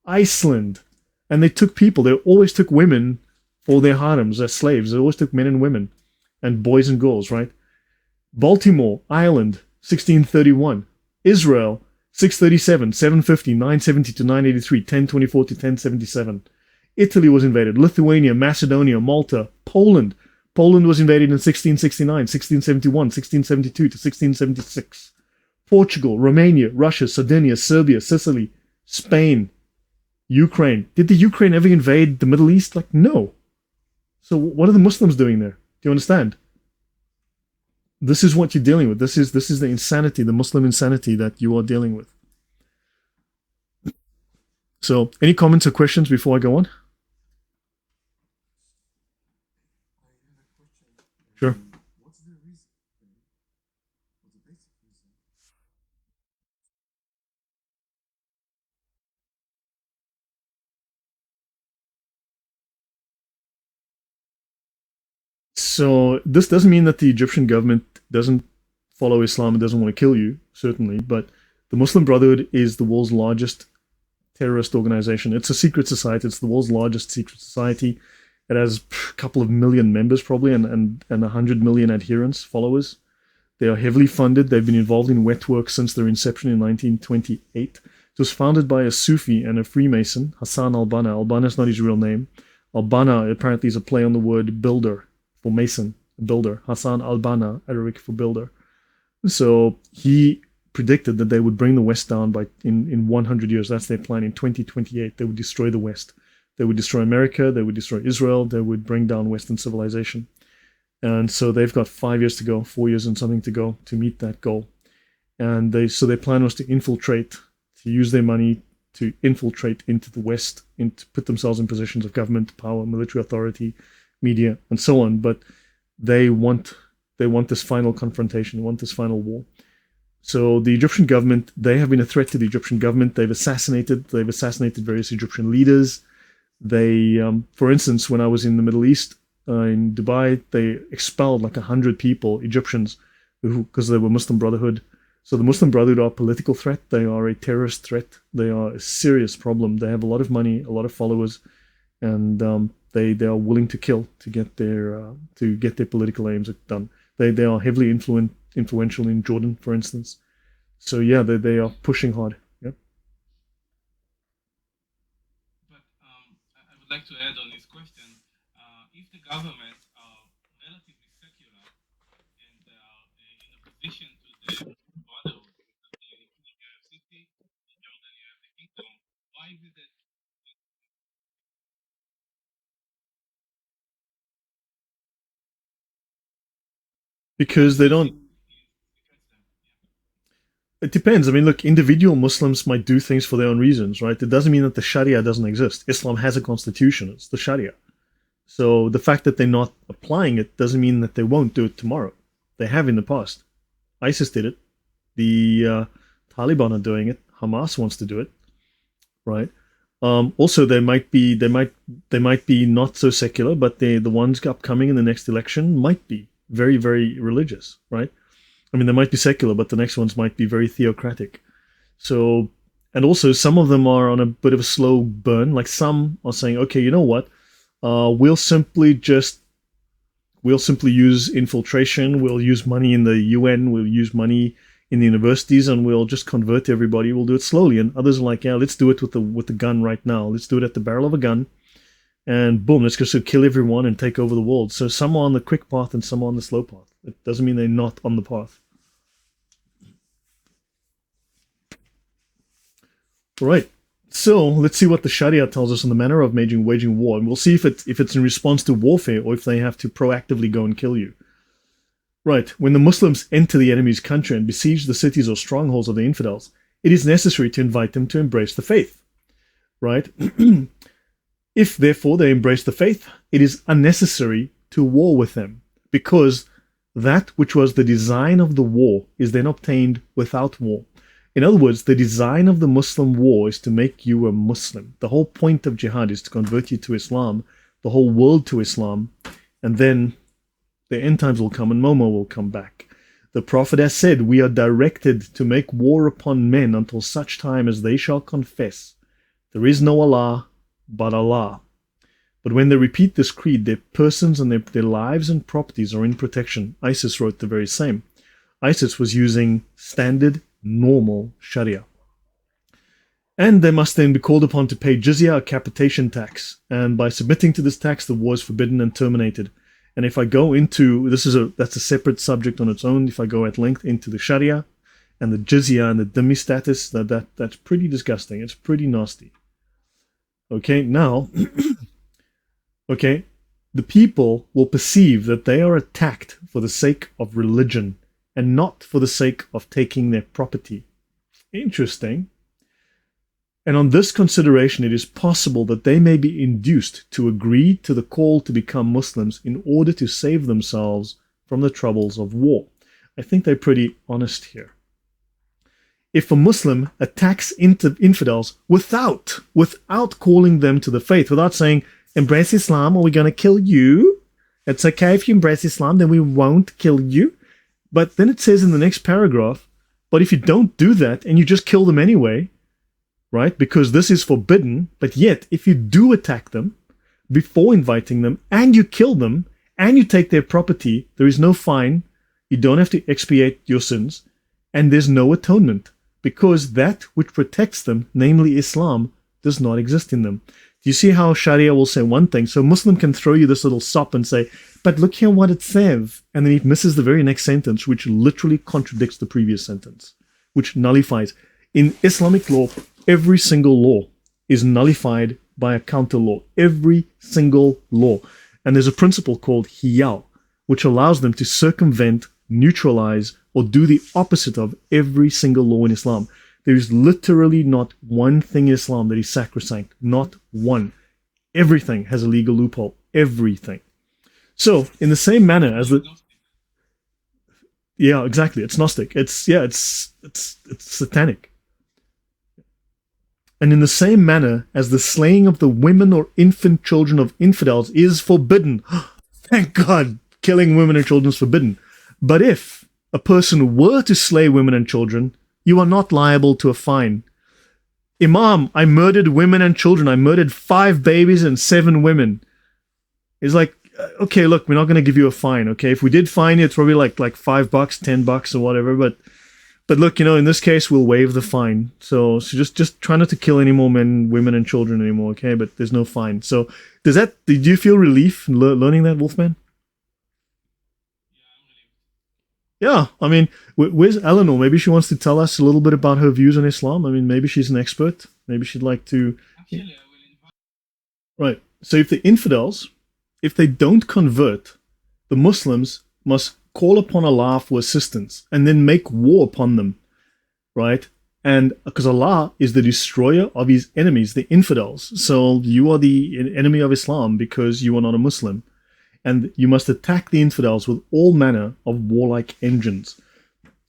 Iceland. And they took people. They always took women for their harems as slaves. They always took men and women and boys and girls, right? Baltimore, Ireland, 1631. Israel, 637, 750, 970 to 983, 1024 to 1077. Italy was invaded. Lithuania, Macedonia, Malta, Poland. Poland was invaded in 1669, 1671, 1672 to 1676. Portugal, Romania, Russia, Sardinia, Serbia, Sicily, Spain, Ukraine. Did the Ukraine ever invade the Middle East? Like, no. So what are the Muslims doing there? Do you understand? This is what you're dealing with. This is the insanity, the Muslim insanity that you are dealing with. So, any comments or questions before I go on? Sure. What's the reason? What's the basic reason? So this doesn't mean that the Egyptian government doesn't follow Islam and doesn't want to kill you, certainly, but the Muslim Brotherhood is the world's largest terrorist organization. It's a secret society. It's the world's largest secret society. It has a couple of million members probably and 100 million adherents, followers. They are heavily funded. They've been involved in wet work since their inception in 1928. It was founded by a Sufi and a Freemason, Hassan al-Banna. Al-Banna is not his real name. Al-Banna apparently is a play on the word builder for mason, builder. Hassan al-Banna, Arabic for builder. So he predicted that they would bring the West down in 100 years. That's their plan. In 2028, they would destroy the West. They would destroy America. They would destroy Israel. They would bring down Western civilization. And so they've got 5 years to go, 4 years and something to go to meet that goal. And their plan was to infiltrate, to use their money to infiltrate into the West, and to put themselves in positions of government, power, military authority, media, and so on. But they want this final confrontation, they want this final war. So the Egyptian government, they have been a threat to the Egyptian government. They've assassinated various Egyptian leaders. They, for instance, when I was in the Middle East, in Dubai, they expelled like 100 people, Egyptians, because they were Muslim Brotherhood. So the Muslim Brotherhood are a political threat. They are a terrorist threat. They are a serious problem. They have a lot of money, a lot of followers, and they are willing to kill to get their political aims done. They are heavily influential in Jordan, for instance. So yeah, they are pushing hard. Yep. But I would like to add on this question. If the government are relatively secular and they are in opposition to the Brotherhood, in you have city, in Jordan you have the kingdom, why is it that Because they don't. defends them? It depends. I mean, look, individual Muslims might do things for their own reasons, right? It doesn't mean that the Sharia doesn't exist. Islam has a constitution. It's the Sharia. So the fact that they're not applying it doesn't mean that they won't do it tomorrow. They have in the past. ISIS did it. The Taliban are doing it. Hamas wants to do it, right? Also, they might be not so secular, but the ones upcoming in the next election might be very, very religious, right? I mean, they might be secular, but the next ones might be very theocratic. So, and also some of them are on a bit of a slow burn. Like some are saying, okay, you know what? We'll simply use infiltration. We'll use money in the UN. We'll use money in the universities, and we'll just convert everybody. We'll do it slowly. And others are like, yeah, let's do it with the gun right now. Let's do it at the barrel of a gun, and boom, let's just kill everyone and take over the world. So some are on the quick path and some are on the slow path. It doesn't mean they're not on the path. All right. So let's see what the Sharia tells us on the manner of waging war, and we'll see if it's in response to warfare or if they have to proactively go and kill you. Right. When the Muslims enter the enemy's country and besiege the cities or strongholds of the infidels, it is necessary to invite them to embrace the faith. Right. If therefore they embrace the faith, it is unnecessary to war with them, because that which was the design of the war is then obtained without war. In other words, the design of the Muslim war is to make you a Muslim. The whole point of jihad is to convert you to Islam, the whole world to Islam, and then the end times will come and Momo will come back. The Prophet has said, we are directed to make war upon men until such time as they shall confess, there is no Allah but Allah. But when they repeat this creed, their persons and their lives and properties are in protection. ISIS wrote the very same. ISIS was using standard, normal Sharia. And they must then be called upon to pay jizya, a capitation tax. And by submitting to this tax, the war is forbidden and terminated. And if I go into, that's a separate subject on its own, if I go at length into the Sharia and the jizya and the dhimmi status, that's pretty disgusting. It's pretty nasty. Okay, now, okay, the people will perceive that they are attacked for the sake of religion and not for the sake of taking their property. Interesting. And on this consideration, it is possible that they may be induced to agree to the call to become Muslims in order to save themselves from the troubles of war. I think they're pretty honest here. If a Muslim attacks infidels without calling them to the faith, without saying, embrace Islam or we're going to kill you. It's okay if you embrace Islam, then we won't kill you. But then it says in the next paragraph, but if you don't do that and you just kill them anyway, right? Because this is forbidden, but yet if you do attack them before inviting them and you kill them and you take their property, there is no fine. You don't have to expiate your sins and there's no atonement because that which protects them, namely Islam, does not exist in them. Do you see how Sharia will say one thing? So a Muslim can throw you this little sop and say, but look here what it says. And then he misses the very next sentence, which literally contradicts the previous sentence, which nullifies. In Islamic law, every single law is nullified by a counter law. Every single law. And there's a principle called hiyal, which allows them to circumvent, neutralize, or do the opposite of every single law in Islam. There is literally not one thing in Islam that is sacrosanct. Not one. Everything has a legal loophole. Everything. So, in the same manner as the... Yeah, exactly. It's Gnostic. It's satanic. And in the same manner as the slaying of the women or infant children of infidels is forbidden. Thank God, killing women and children is forbidden. But if a person were to slay women and children, you are not liable to a fine. Imam, I murdered women and children. I murdered 5 babies and 7 women. It's like, okay, look, we're not going to give you a fine, okay? If we did fine you, it's probably like $5, $10 or whatever. But look, in this case, we'll waive the fine. So just try not to kill any more men, women, and children anymore, okay? But there's no fine. So did you feel relief learning that, Wolfman? Yeah, I mean, where's Eleanor? Maybe she wants to tell us a little bit about her views on Islam. I mean, maybe she's an expert. Maybe she'd like to... Actually, I will invite... Right. So if the infidels, if they don't convert, the Muslims must call upon Allah for assistance and then make war upon them, right? And because Allah is the destroyer of his enemies, the infidels. So you are the enemy of Islam because you are not a Muslim. And you must attack the infidels with all manner of warlike engines.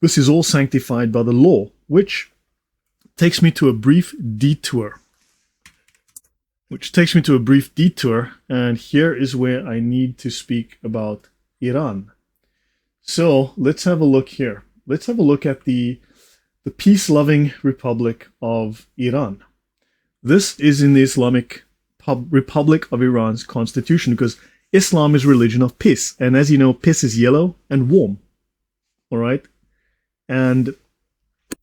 This is all sanctified by the law, which takes me to a brief detour. And here is where I need to speak about Iran. So let's have a look here. Let's have a look at the peace-loving Republic of Iran. This is in the Islamic Republic of Iran's constitution, because Islam is religion of peace. And as you know, peace is yellow and warm. All right? And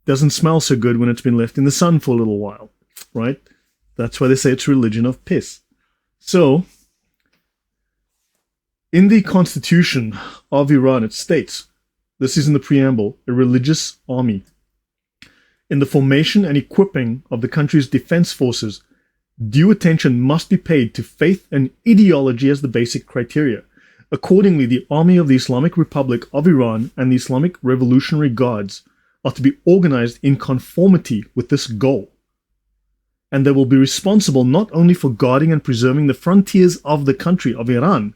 doesn't smell so good when it's been left in the sun for a little while. Right? That's why they say it's religion of peace. So, in the constitution of Iran, it states, this is in the preamble, a religious army. In the formation and equipping of the country's defense forces, due attention must be paid to faith and ideology as the basic criteria. Accordingly, the Army of the Islamic Republic of Iran and the Islamic Revolutionary Guards are to be organized in conformity with this goal. And they will be responsible not only for guarding and preserving the frontiers of the country of Iran,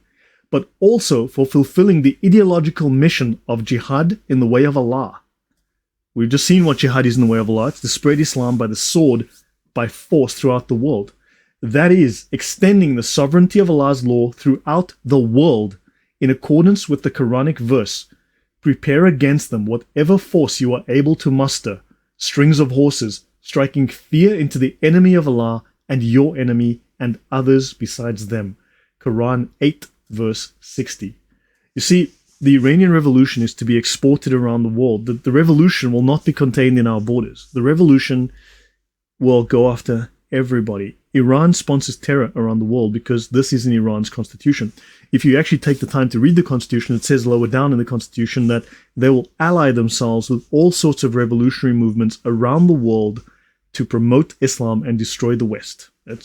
but also for fulfilling the ideological mission of jihad in the way of Allah. We've just seen what jihad is in the way of Allah. It's to spread Islam by the sword, by force throughout the world. That is, extending the sovereignty of Allah's law throughout the world in accordance with the Quranic verse. Prepare against them whatever force you are able to muster, strings of horses, striking fear into the enemy of Allah and your enemy and others besides them. Quran 8 verse 60. You see, the Iranian Revolution is to be exported around the world. The revolution will not be contained in our borders. The revolution will go after everybody. Iran sponsors terror around the world because this is in Iran's constitution. If you actually take the time to read the constitution, it says lower down in the constitution that they will ally themselves with all sorts of revolutionary movements around the world to promote Islam and destroy the West. I'm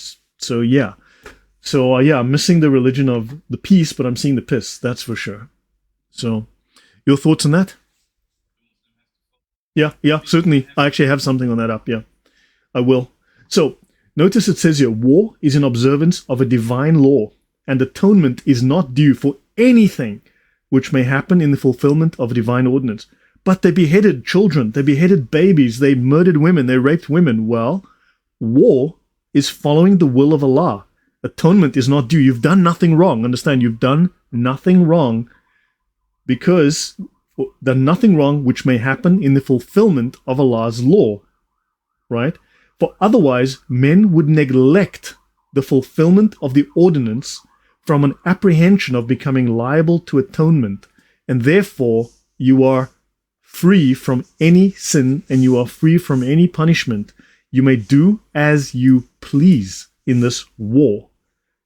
missing the religion of the peace, but I'm seeing the piss, that's for sure. So, your thoughts on that? Yeah, certainly. I actually have something on that up, yeah. I will. So, notice it says here, war is an observance of a divine law, and atonement is not due for anything which may happen in the fulfillment of a divine ordinance. But they beheaded children, they beheaded babies, they murdered women, they raped women. Well, war is following the will of Allah. Atonement is not due. You've done nothing wrong. Understand, you've done nothing wrong, because done nothing wrong which may happen in the fulfillment of Allah's law. Right? For otherwise, men would neglect the fulfillment of the ordinance from an apprehension of becoming liable to atonement, and therefore you are free from any sin and you are free from any punishment. You may do as you please. in this war.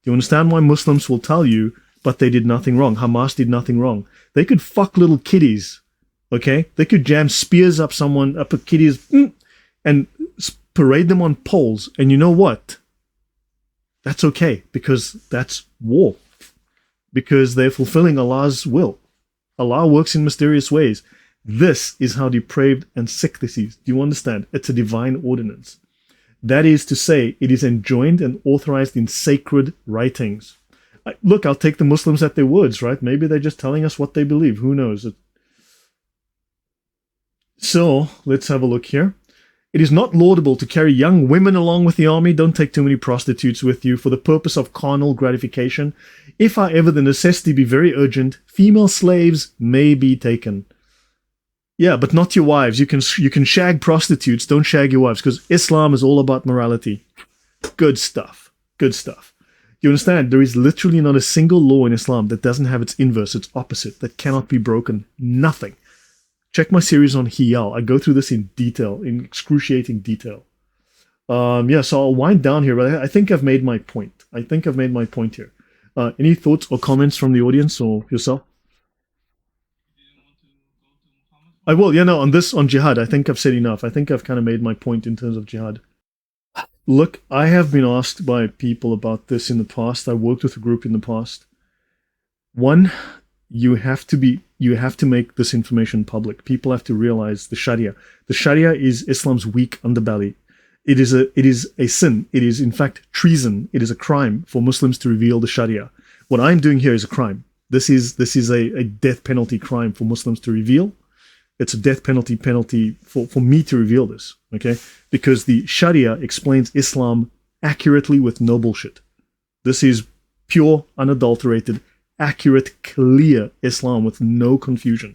Do you understand why Muslims will tell you, but they did nothing wrong? Hamas did nothing wrong. They could fuck little kiddies, okay? They could jam spears up a kiddies, and parade them on poles. And you know what? That's okay, because that's war. Because they're fulfilling Allah's will. Allah works in mysterious ways. This is how depraved and sick this is. Do you understand? It's a divine ordinance. That is to say, it is enjoined and authorized in sacred writings. Look, I'll take the Muslims at their words, right? Maybe they're just telling us what they believe. Who knows? So, let's have a look here. It is not laudable to carry young women along with the army. Don't take too many prostitutes with you for the purpose of carnal gratification. If, however, the necessity be very urgent, female slaves may be taken. Yeah, but not your wives. You can shag prostitutes. Don't shag your wives, because Islam is all about morality. Good stuff. Good stuff. You understand? There is literally not a single law in Islam that doesn't have its inverse, its opposite, that cannot be broken. Nothing. Check my series on Hiyal. I go through this in detail, in excruciating detail. Yeah, so I'll wind down here, but I think I've made my point. Here. Any thoughts or comments from the audience or yourself? I will, on Jihad, I think I've said enough. I think I've kind of made my point in terms of Jihad. Look, I have been asked by people about this in the past. I worked with a group in the past. One, you have to make this information public. People have to realize the Sharia. The Sharia is Islam's weak underbelly. It is a sin. It is in fact treason. It is a crime for Muslims to reveal the Sharia. What I'm doing here is a crime. This is a death penalty crime for Muslims to reveal. It's a death penalty for me to reveal this, okay? Because the Sharia explains Islam accurately with no bullshit. This is pure, unadulterated, accurate, clear Islam with no confusion,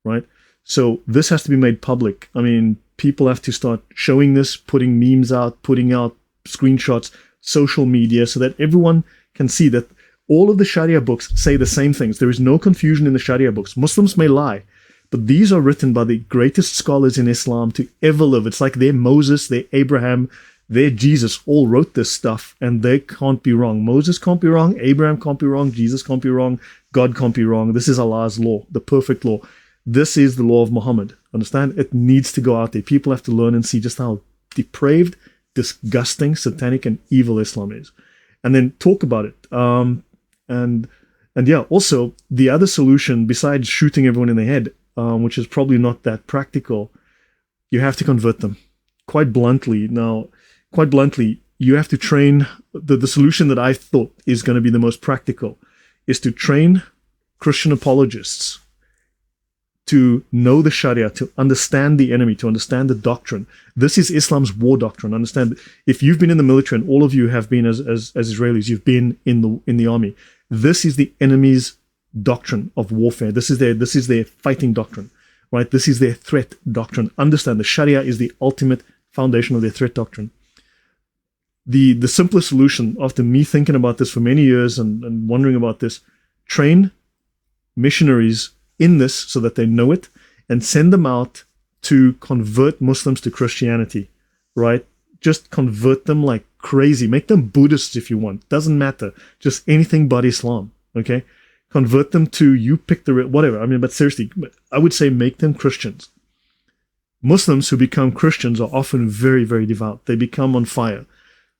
right? So this has to be made public. I mean, people have to start showing this, putting memes out, putting out screenshots, social media, so that everyone can see that all of the Sharia books say the same things. There is no confusion in the Sharia books. Muslims may lie, but these are written by the greatest scholars in Islam to ever live. It's like their Moses, their Abraham, their Jesus all wrote this stuff, and they can't be wrong. Moses can't be wrong, Abraham can't be wrong, Jesus can't be wrong, God can't be wrong. This is Allah's law, the perfect law. This is the law of Mohammed. Understand? It needs to go out there. People have to learn and see just how depraved, disgusting, satanic, and evil Islam is. And then talk about it. And yeah, also, the other solution, besides shooting everyone in the head, which is probably not that practical, you have to convert them. Quite bluntly, you have to train. The solution that I thought is going to be the most practical is to train Christian apologists to know the Sharia, to understand the enemy, to understand the doctrine. This is Islam's war doctrine. Understand, if you've been in the military, and all of you have been as Israelis, you've been in the army. This is the enemy's doctrine of warfare. This is their fighting doctrine, right? This is their threat doctrine. Understand, the Sharia is the ultimate foundation of their threat doctrine. The simplest solution, after me thinking about this for many years and wondering about this, train missionaries in this so that they know it, and send them out to convert Muslims to Christianity, right? Just convert them like crazy. Make them Buddhists if you want. Doesn't matter. Just anything but Islam, okay? Convert them to, you pick the, whatever. I mean, but seriously, I would say make them Christians. Muslims who become Christians are often very, very devout. They become on fire.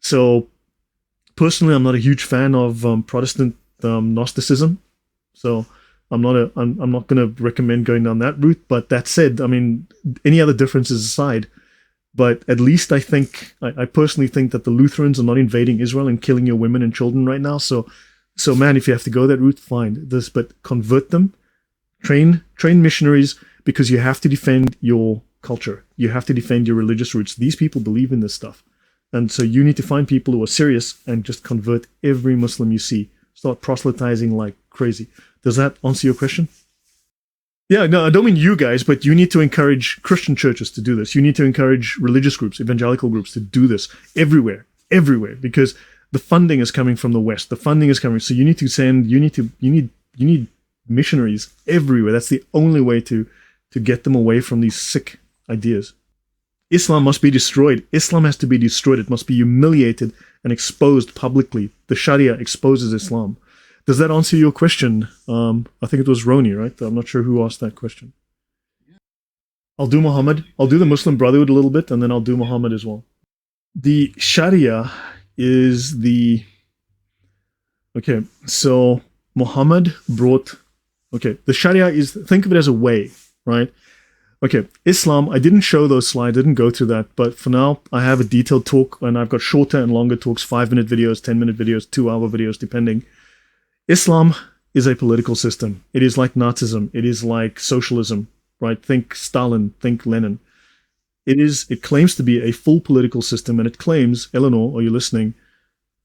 So, personally, I'm not a huge fan of Protestant Gnosticism. So, I'm not going to recommend going down that route. But that said, I mean, any other differences aside, but at least I personally think that the Lutherans are not invading Israel and killing your women and children right now. So man, if you have to go that route, fine. But convert them, train missionaries, because you have to defend your culture. You have to defend your religious roots. These people believe in this stuff. And so you need to find people who are serious and just convert every Muslim you see. Start proselytizing like crazy. Does that answer your question? Yeah, no, I don't mean you guys, but you need to encourage Christian churches to do this. You need to encourage religious groups, evangelical groups to do this everywhere, because the funding is coming from the West. The funding is coming. So you need missionaries everywhere. That's the only way to get them away from these sick ideas. Islam must be destroyed. Islam has to be destroyed. It must be humiliated and exposed publicly. The Sharia exposes Islam. Does that answer your question? I think it was Roni, right? I'm not sure who asked that question. I'll do Muhammad. I'll do the Muslim Brotherhood a little bit, and then I'll do Muhammad as well. The Sharia is the okay. So Muhammad brought okay. The Sharia is, think of it as a way, right? Okay, Islam, I didn't show those slides, I didn't go through that, but for now, I have a detailed talk, and I've got shorter and longer talks, 5-minute videos, 10-minute videos, 2-hour videos, depending. Islam is a political system. It is like Nazism. It is like socialism, right? Think Stalin, think Lenin. It claims to be a full political system, and it claims, Eleanor, are you listening?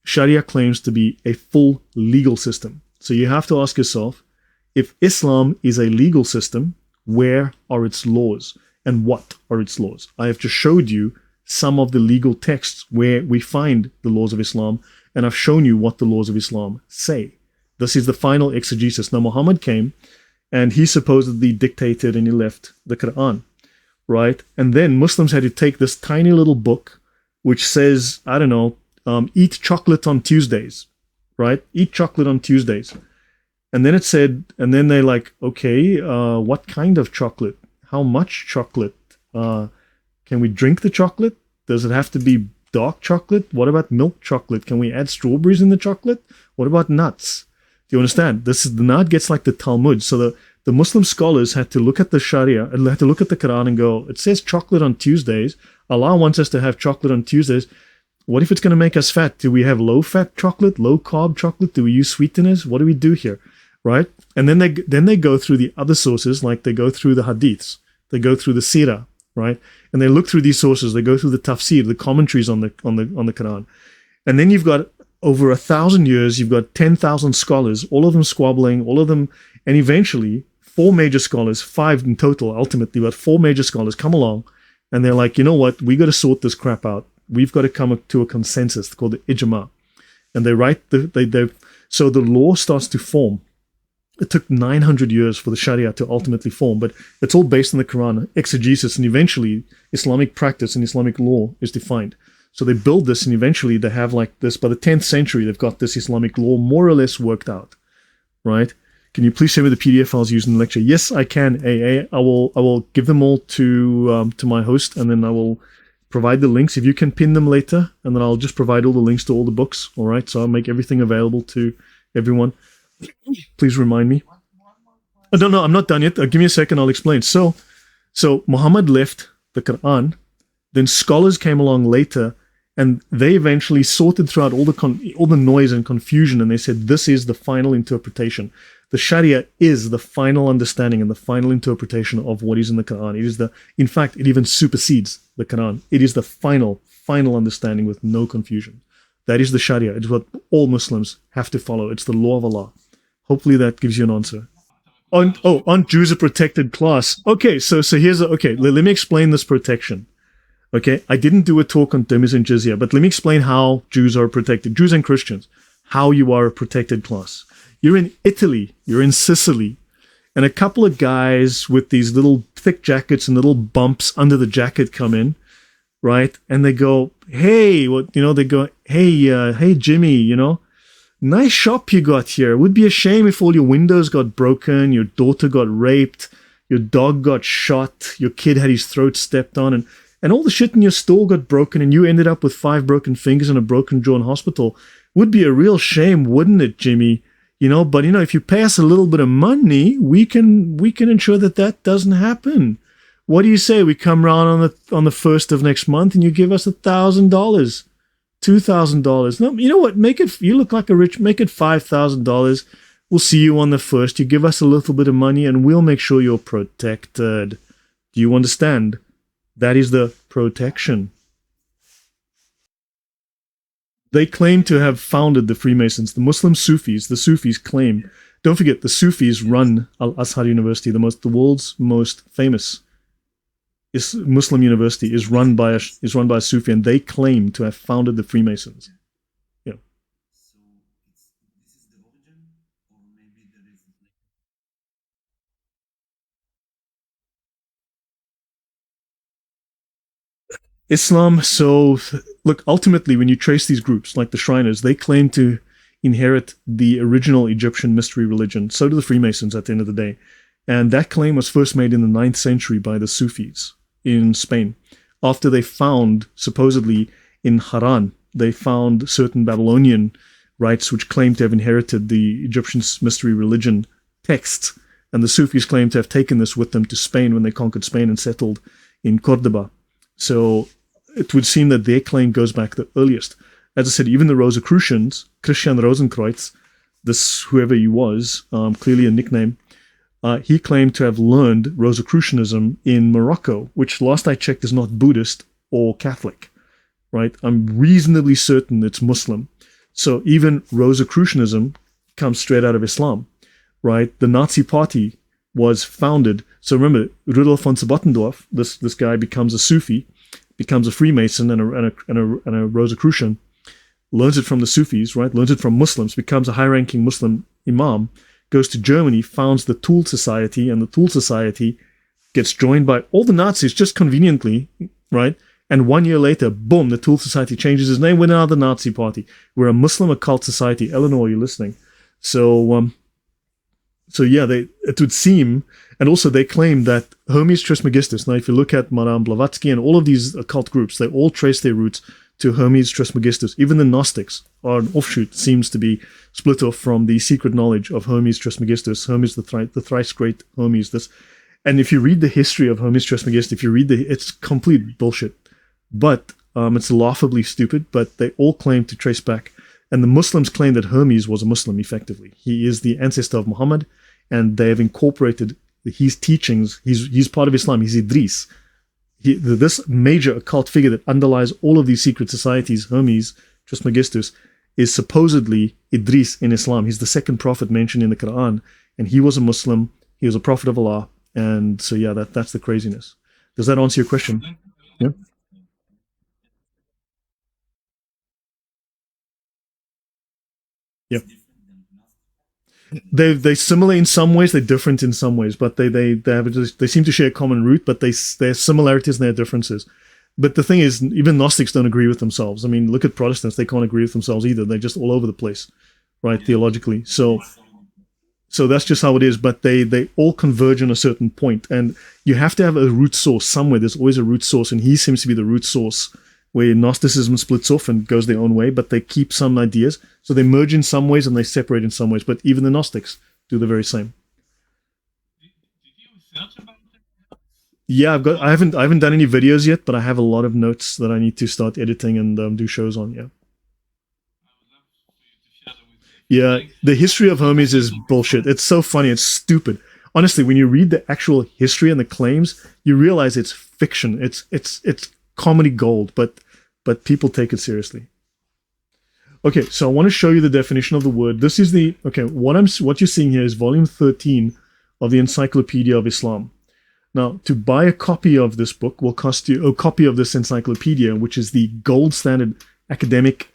Sharia claims to be a full legal system. So you have to ask yourself, if Islam is a legal system, where are its laws? And what are its laws? I have just showed you some of the legal texts where we find the laws of Islam, and I've shown you what the laws of Islam say. This is the final exegesis. Now, Muhammad came, and he supposedly dictated and he left the Quran, right? And then Muslims had to take this tiny little book, which says, I don't know, eat chocolate on Tuesdays, right? Eat chocolate on Tuesdays. And then it said, and then they're like, okay, what kind of chocolate? How much chocolate? Can we drink the chocolate? Does it have to be dark chocolate? What about milk chocolate? Can we add strawberries in the chocolate? What about nuts? Do you understand? This is, now it gets like the Talmud. So the Muslim scholars had to look at the Sharia, and had to look at the Quran and go, it says chocolate on Tuesdays. Allah wants us to have chocolate on Tuesdays. What if it's going to make us fat? Do we have low-fat chocolate, low-carb chocolate? Do we use sweeteners? What do we do here? Right? And then they go through the other sources, like they go through the hadiths, they go through the seerah, right? And they look through these sources, they go through the tafsir, the commentaries on the Quran. And then you've got over 1,000 years, you've got 10,000 scholars, all of them squabbling, all of them, and eventually 4 major scholars, 5 in total ultimately, but 4 major scholars come along, and they're like, you know what, we got to sort this crap out. We've got to come to a consensus called the ijma. And they write so the law starts to form. It took 900 years for the Sharia to ultimately form, but it's all based on the Quran, exegesis, and eventually Islamic practice and Islamic law is defined. So they build this, and eventually they have like this. By the 10th century, they've got this Islamic law more or less worked out, right? Can you please show me the PDF files used in the lecture? Yes, I can. AA. I will give them all to my host, and then I will provide the links. If you can pin them later, and then I'll just provide all the links to all the books. All right. So I'll make everything available to everyone. Please remind me. Oh, no, I'm not done yet. Give me a second. I'll explain. So Muhammad left the Quran. Then scholars came along later, and they eventually sorted throughout all the noise and confusion, and they said this is the final interpretation. The Sharia is the final understanding and the final interpretation of what is in the Quran. It is in fact, it even supersedes the Quran. It is the final understanding with no confusion. That is the Sharia. It's what all Muslims have to follow. It's the law of Allah. Hopefully that gives you an answer. Aren't Jews a protected class? Okay, so here's okay. Let me explain this protection. Okay, I didn't do a talk on Dhimis and Jizya, but let me explain how Jews are protected. Jews and Christians, how you are a protected class. You're in Italy, you're in Sicily, and a couple of guys with these little thick jackets and little bumps under the jacket come in, right? And they go, hey, they go, hey, Jimmy, nice shop you got here. It would be a shame if all your windows got broken, your daughter got raped, your dog got shot, your kid had his throat stepped on, and all the shit in your store got broken, and you ended up with 5 broken fingers and a broken jaw in hospital. Would be a real shame, wouldn't it, Jimmy? But if you pay us a little bit of money, we can ensure that doesn't happen. What do you say? We come round on the 1st of next month, and you give us $1,000, $2,000. No, you know what? You look like a rich. Make it $5,000. We'll see you on the 1st. You give us a little bit of money, and we'll make sure you're protected. Do you understand? That is the protection. They claim to have founded the Freemasons. The Sufis claim. Don't forget, the Sufis run Al-Azhar University, the world's most famous Muslim university, is run by a Sufi, and they claim to have founded the Freemasons. Yeah. So this is the origin, or maybe there is. Islam, so look, ultimately, when you trace these groups, like the Shriners, they claim to inherit the original Egyptian mystery religion. So do the Freemasons at the end of the day. And that claim was first made in the 9th century by the Sufis in Spain. After they found, supposedly, in Haran, they found certain Babylonian rites which claimed to have inherited the Egyptian mystery religion texts. And the Sufis claim to have taken this with them to Spain when they conquered Spain and settled in Cordoba. So it would seem that their claim goes back the earliest. As I said, even the Rosicrucians, Christian Rosenkreuz, this whoever he was, clearly a nickname, he claimed to have learned Rosicrucianism in Morocco, which last I checked is not Buddhist or Catholic, right? I'm reasonably certain it's Muslim. So even Rosicrucianism comes straight out of Islam, right? The Nazi Party was founded. So remember, Rudolf von Sabotendorf, this guy becomes a Sufi, becomes a Freemason and a Rosicrucian, learns it from the Sufis, right? Learns it from Muslims, becomes a high-ranking Muslim imam, goes to Germany, founds the Tool Society, and the Tool Society gets joined by all the Nazis just conveniently, right? And 1 year later, boom, the Tool Society changes its name. We're now the Nazi Party. We're a Muslim occult society. Eleanor, you're listening. So yeah, it would seem, and also they claim that Hermes Trismegistus, now if you look at Madame Blavatsky and all of these occult groups, they all trace their roots to Hermes Trismegistus. Even the Gnostics are an offshoot, seems to be split off from the secret knowledge of Hermes Trismegistus, Hermes the thrice great Hermes. This, and if you read the history of Hermes Trismegistus, if you read it's complete bullshit. But it's laughably stupid, but they all claim to trace back. And the Muslims claim that Hermes was a Muslim, effectively. He is the ancestor of Mohammed, and they have incorporated his teachings. He's part of Islam. He's Idris. This major occult figure that underlies all of these secret societies, Hermes Trismegistus, is supposedly Idris in Islam. He's the second prophet mentioned in the Quran, and he was a Muslim. He was a prophet of Allah. And so, yeah, that's the craziness. Does that answer your question? Yeah. Yep. They're similar in some ways, they're different in some ways, but they seem to share a common root, but there's similarities and there are differences. But the thing is, even Gnostics don't agree with themselves. I mean, look at Protestants, they can't agree with themselves either. They're just all over the place, right, theologically. So that's just how it is, but they all converge on a certain point, and you have to have a root source somewhere. There's always a root source, and he seems to be the root source, where Gnosticism splits off and goes their own way, but they keep some ideas. So they merge in some ways and they separate in some ways. But even the Gnostics do the very same. Did you research about it? Yeah, I haven't done any videos yet, but I have a lot of notes that I need to start editing and do shows on. Yeah. I would love for you to share them with me. Yeah, the history of Hermes is bullshit. It's so funny. It's stupid. Honestly, when you read the actual history and the claims, you realize it's fiction. It's comedy gold, but people take it seriously. Okay, so I want to show you the definition of the word. This is what you're seeing here is volume 13 of the Encyclopedia of Islam. Now, to buy a copy of this book will cost you a copy of this encyclopedia, which is the gold standard academic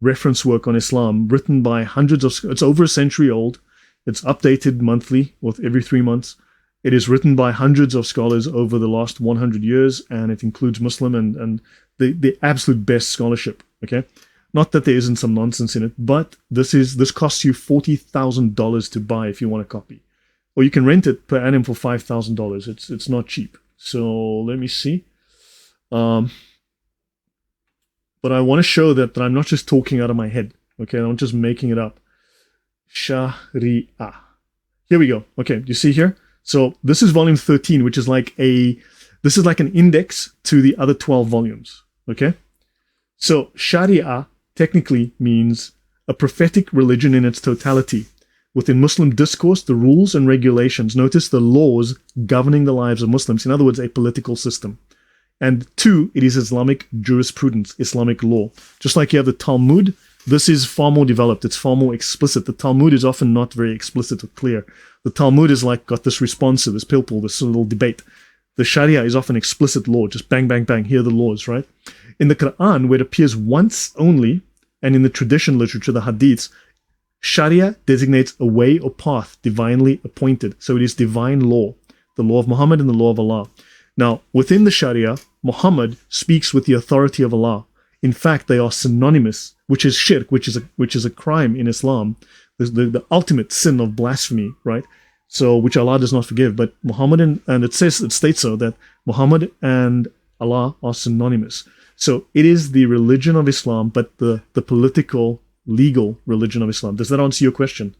reference work on Islam, written by hundreds of, it's over a century old. It's updated monthly or every 3 months. It is written by hundreds of scholars over the last 100 years, and it includes Muslim and the absolute best scholarship, okay? Not that there isn't some nonsense in it, but this costs you $40,000 to buy if you want a copy. Or you can rent it per annum for $5,000. It's not cheap. So let me see. But I want to show that I'm not just talking out of my head, okay? I'm not just making it up. Sharia. Here we go. Okay, do you see here? So this is volume 13, which is like an index to the other 12 volumes, okay? So Sharia technically means a prophetic religion in its totality. Within Muslim discourse, the rules and regulations, notice the laws governing the lives of Muslims, in other words, a political system. And 2, it is Islamic jurisprudence, Islamic law. Just like you have the Talmud, this is far more developed, it's far more explicit. The Talmud is often not very explicit or clear. The Talmud is like got this response to this pilpul, this little debate. The Sharia is often explicit law, just bang, bang, bang, here are the laws, right? In the Quran, where it appears once only, and in the tradition literature, the hadiths, Sharia designates a way or path divinely appointed. So it is divine law, the law of Muhammad and the law of Allah. Now, within the Sharia, Muhammad speaks with the authority of Allah. In fact, they are synonymous, which is shirk, which is a crime in Islam, the ultimate sin of blasphemy, right? So, which Allah does not forgive. But Muhammad and it states so that Muhammad and Allah are synonymous. So it is the religion of Islam, but the political, legal religion of Islam. Does that answer your question?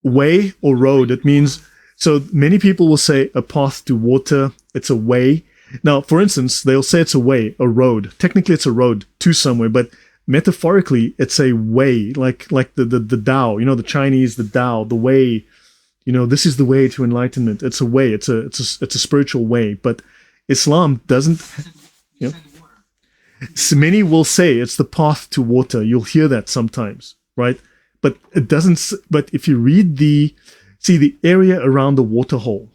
Way or road, it means, so many people will say a path to water, it's a way. Now, for instance, they'll say it's a way, a road. Technically, it's a road to somewhere, but metaphorically, it's a way, like the Tao, the Chinese, the Tao, the way, this is the way to enlightenment. It's a way, it's a spiritual way, but Islam doesn't. You said water. So many will say it's the path to water. You'll hear that sometimes, right? But it doesn't. But if you read the area around the water hole,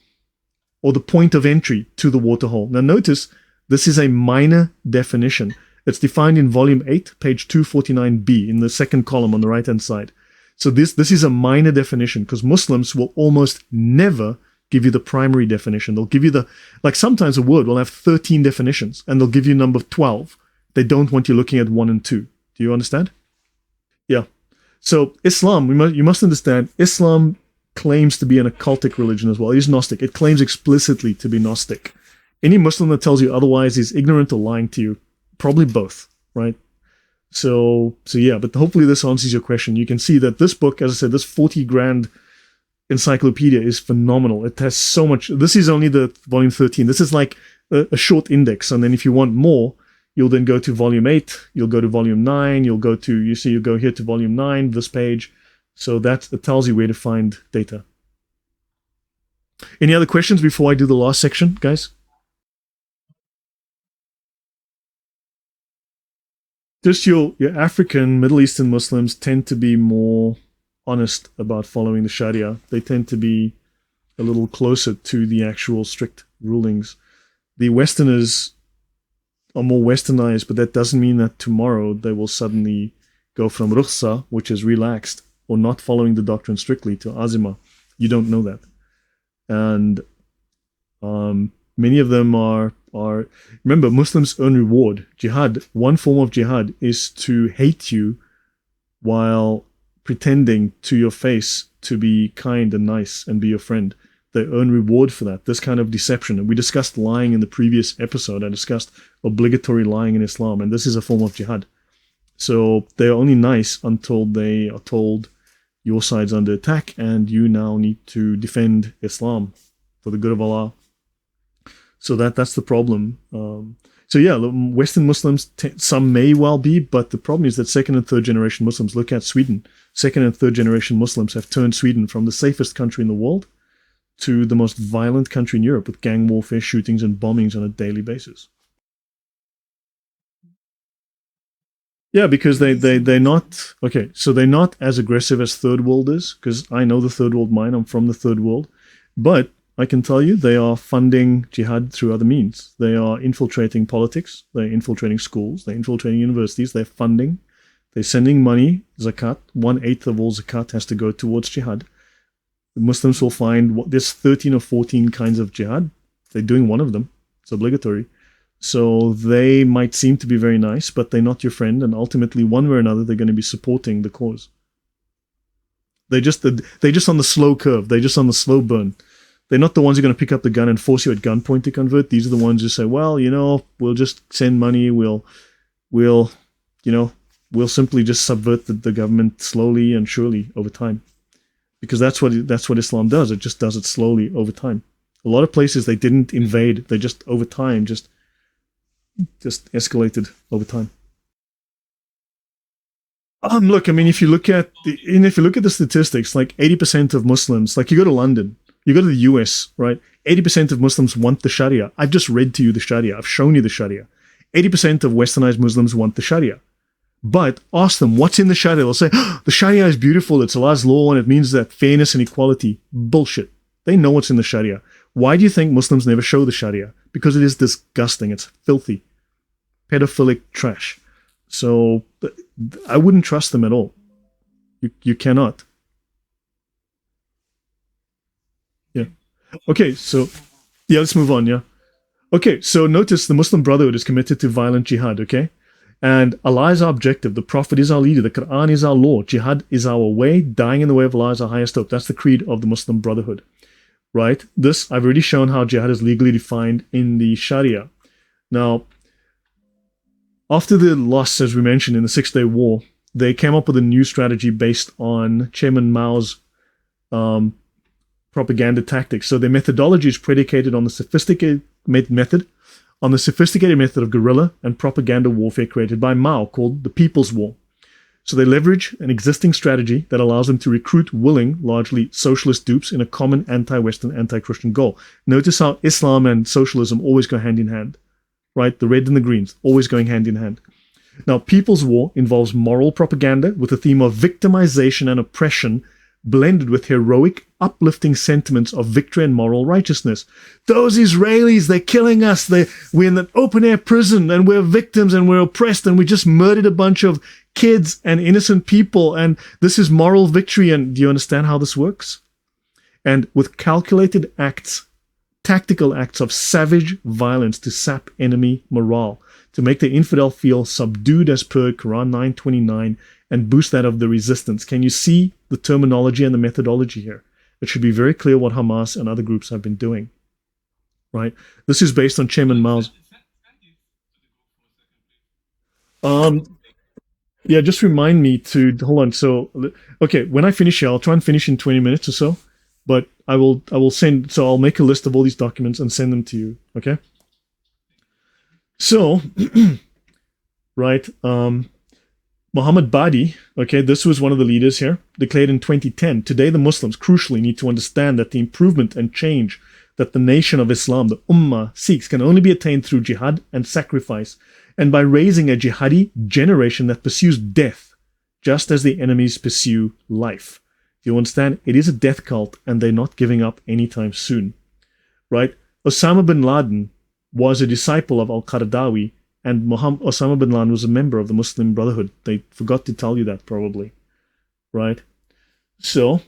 or the point of entry to the water hole. Now notice, this is a minor definition. It's defined in volume 8, page 249b, in the second column on the right-hand side. So this is a minor definition, because Muslims will almost never give you the primary definition. They'll give you sometimes a word will have 13 definitions, and they'll give you number 12. They don't want you looking at 1 and 2. Do you understand? Yeah. So Islam, you must understand, Islam claims to be an occultic religion as well. It is Gnostic. It claims explicitly to be Gnostic. Any Muslim that tells you otherwise is ignorant or lying to you. Probably both, right? So yeah, but hopefully this answers your question. You can see that this book, as I said, this 40 grand encyclopedia is phenomenal. It has so much. This is only the volume 13. This is like a short index. And then if you want more, you'll then go to volume 8. You'll go to volume 9. You go here to volume 9, this page. So it tells you where to find data. Any other questions before I do the last section, guys? Just your African, Middle Eastern Muslims tend to be more honest about following the Sharia. They tend to be a little closer to the actual strict rulings. The Westerners are more westernized, but that doesn't mean that tomorrow they will suddenly go from rukhsa, which is relaxed, or not following the doctrine strictly, to azima. You don't know that. And many of them are remember, Muslims earn reward. Jihad, one form of jihad is to hate you while pretending to your face to be kind and nice and be your friend. They earn reward for that, this kind of deception. And we discussed lying in the previous episode. I discussed obligatory lying in Islam, and this is a form of jihad. So they're only nice until they are told your side's under attack and you now need to defend Islam for the good of Allah. So that's the problem. So yeah, Western Muslims, some may well be, but the problem is that second and third generation Muslims, look at Sweden. Second and third generation Muslims have turned Sweden from the safest country in the world to the most violent country in Europe, with gang warfare, shootings and bombings on a daily basis. Yeah, because they're not, okay, so they're not as aggressive as third worlders, because I know the third world mind, I'm from the third world, but I can tell you they are funding jihad through other means. They are infiltrating politics, they're infiltrating schools, they're infiltrating universities, they're funding, they're sending money, zakat, 1/8 of all zakat has to go towards jihad. The Muslims will find there's 13 or 14 kinds of jihad. They're doing one of them, it's obligatory. So they might seem to be very nice, but they're not your friend, and ultimately, one way or another, they're going to be supporting the cause. They're just on the slow curve. They're just on the slow burn. They're not the ones who are going to pick up the gun and force you at gunpoint to convert. These are the ones who say, well, we'll just send money. We'll simply just subvert the government slowly and surely over time. Because that's what Islam does. It just does it slowly over time. A lot of places they didn't invade. They just over time just escalated over time. Look, I mean, if you look at the statistics, like 80% of Muslims, like you go to London, you go to the US, right? 80% of Muslims want the Sharia. I've just read to you the Sharia. I've shown you the Sharia. 80% of westernized Muslims want the Sharia. But ask them, what's in the Sharia? They'll say, the Sharia is beautiful. It's Allah's law and it means that fairness and equality. Bullshit. They know what's in the Sharia. Why do you think Muslims never show the Sharia? Because it is disgusting. It's filthy. Pedophilic trash. So I wouldn't trust them at all. You cannot. Yeah. Okay, so yeah, let's move on, yeah. Okay, so notice the Muslim Brotherhood is committed to violent jihad, okay? And Allah is our objective. The Prophet is our leader. The Quran is our law. Jihad is our way. Dying in the way of Allah is our highest hope. That's the creed of the Muslim Brotherhood, right? This, I've already shown how jihad is legally defined in the Sharia. Now, after the loss, as we mentioned, in the Six-Day War, they came up with a new strategy based on Chairman Mao's propaganda tactics. So their methodology is predicated on the sophisticated method of guerrilla and propaganda warfare created by Mao, called the People's War. So they leverage an existing strategy that allows them to recruit willing, largely socialist dupes in a common anti-Western, anti-Christian goal. Notice how Islam and socialism always go hand in hand, right? The red and the greens, always going hand in hand. Now, People's War involves moral propaganda with a theme of victimization and oppression blended with heroic, uplifting sentiments of victory and moral righteousness. Those Israelis, they're killing us. We're in an open-air prison and we're victims and we're oppressed and we just murdered a bunch of kids and innocent people and this is moral victory. And do you understand how this works? And with calculated acts, tactical acts of savage violence to sap enemy morale, to make the infidel feel subdued as per Quran 9:29 and boost that of the resistance. Can you see the terminology and the methodology here? It should be very clear what Hamas and other groups have been doing, right? This is based on Chairman Mao's. Yeah, just remind me to hold on. So, okay, when I finish here, I'll try and finish in 20 minutes or so. But I will send. So I'll make a list of all these documents and send them to you. Okay. So, right. Mohammed Badi, okay, this was one of the leaders here, declared in 2010, today the Muslims crucially need to understand that the improvement and change that the nation of Islam, the Ummah, seeks can only be attained through jihad and sacrifice, and by raising a jihadi generation that pursues death, just as the enemies pursue life. Do you understand? It is a death cult, and they're not giving up anytime soon, right? Osama bin Laden was a disciple of al-Qaradawi, and Osama bin Laden was a member of the Muslim Brotherhood. They forgot to tell you that, probably. Right? So,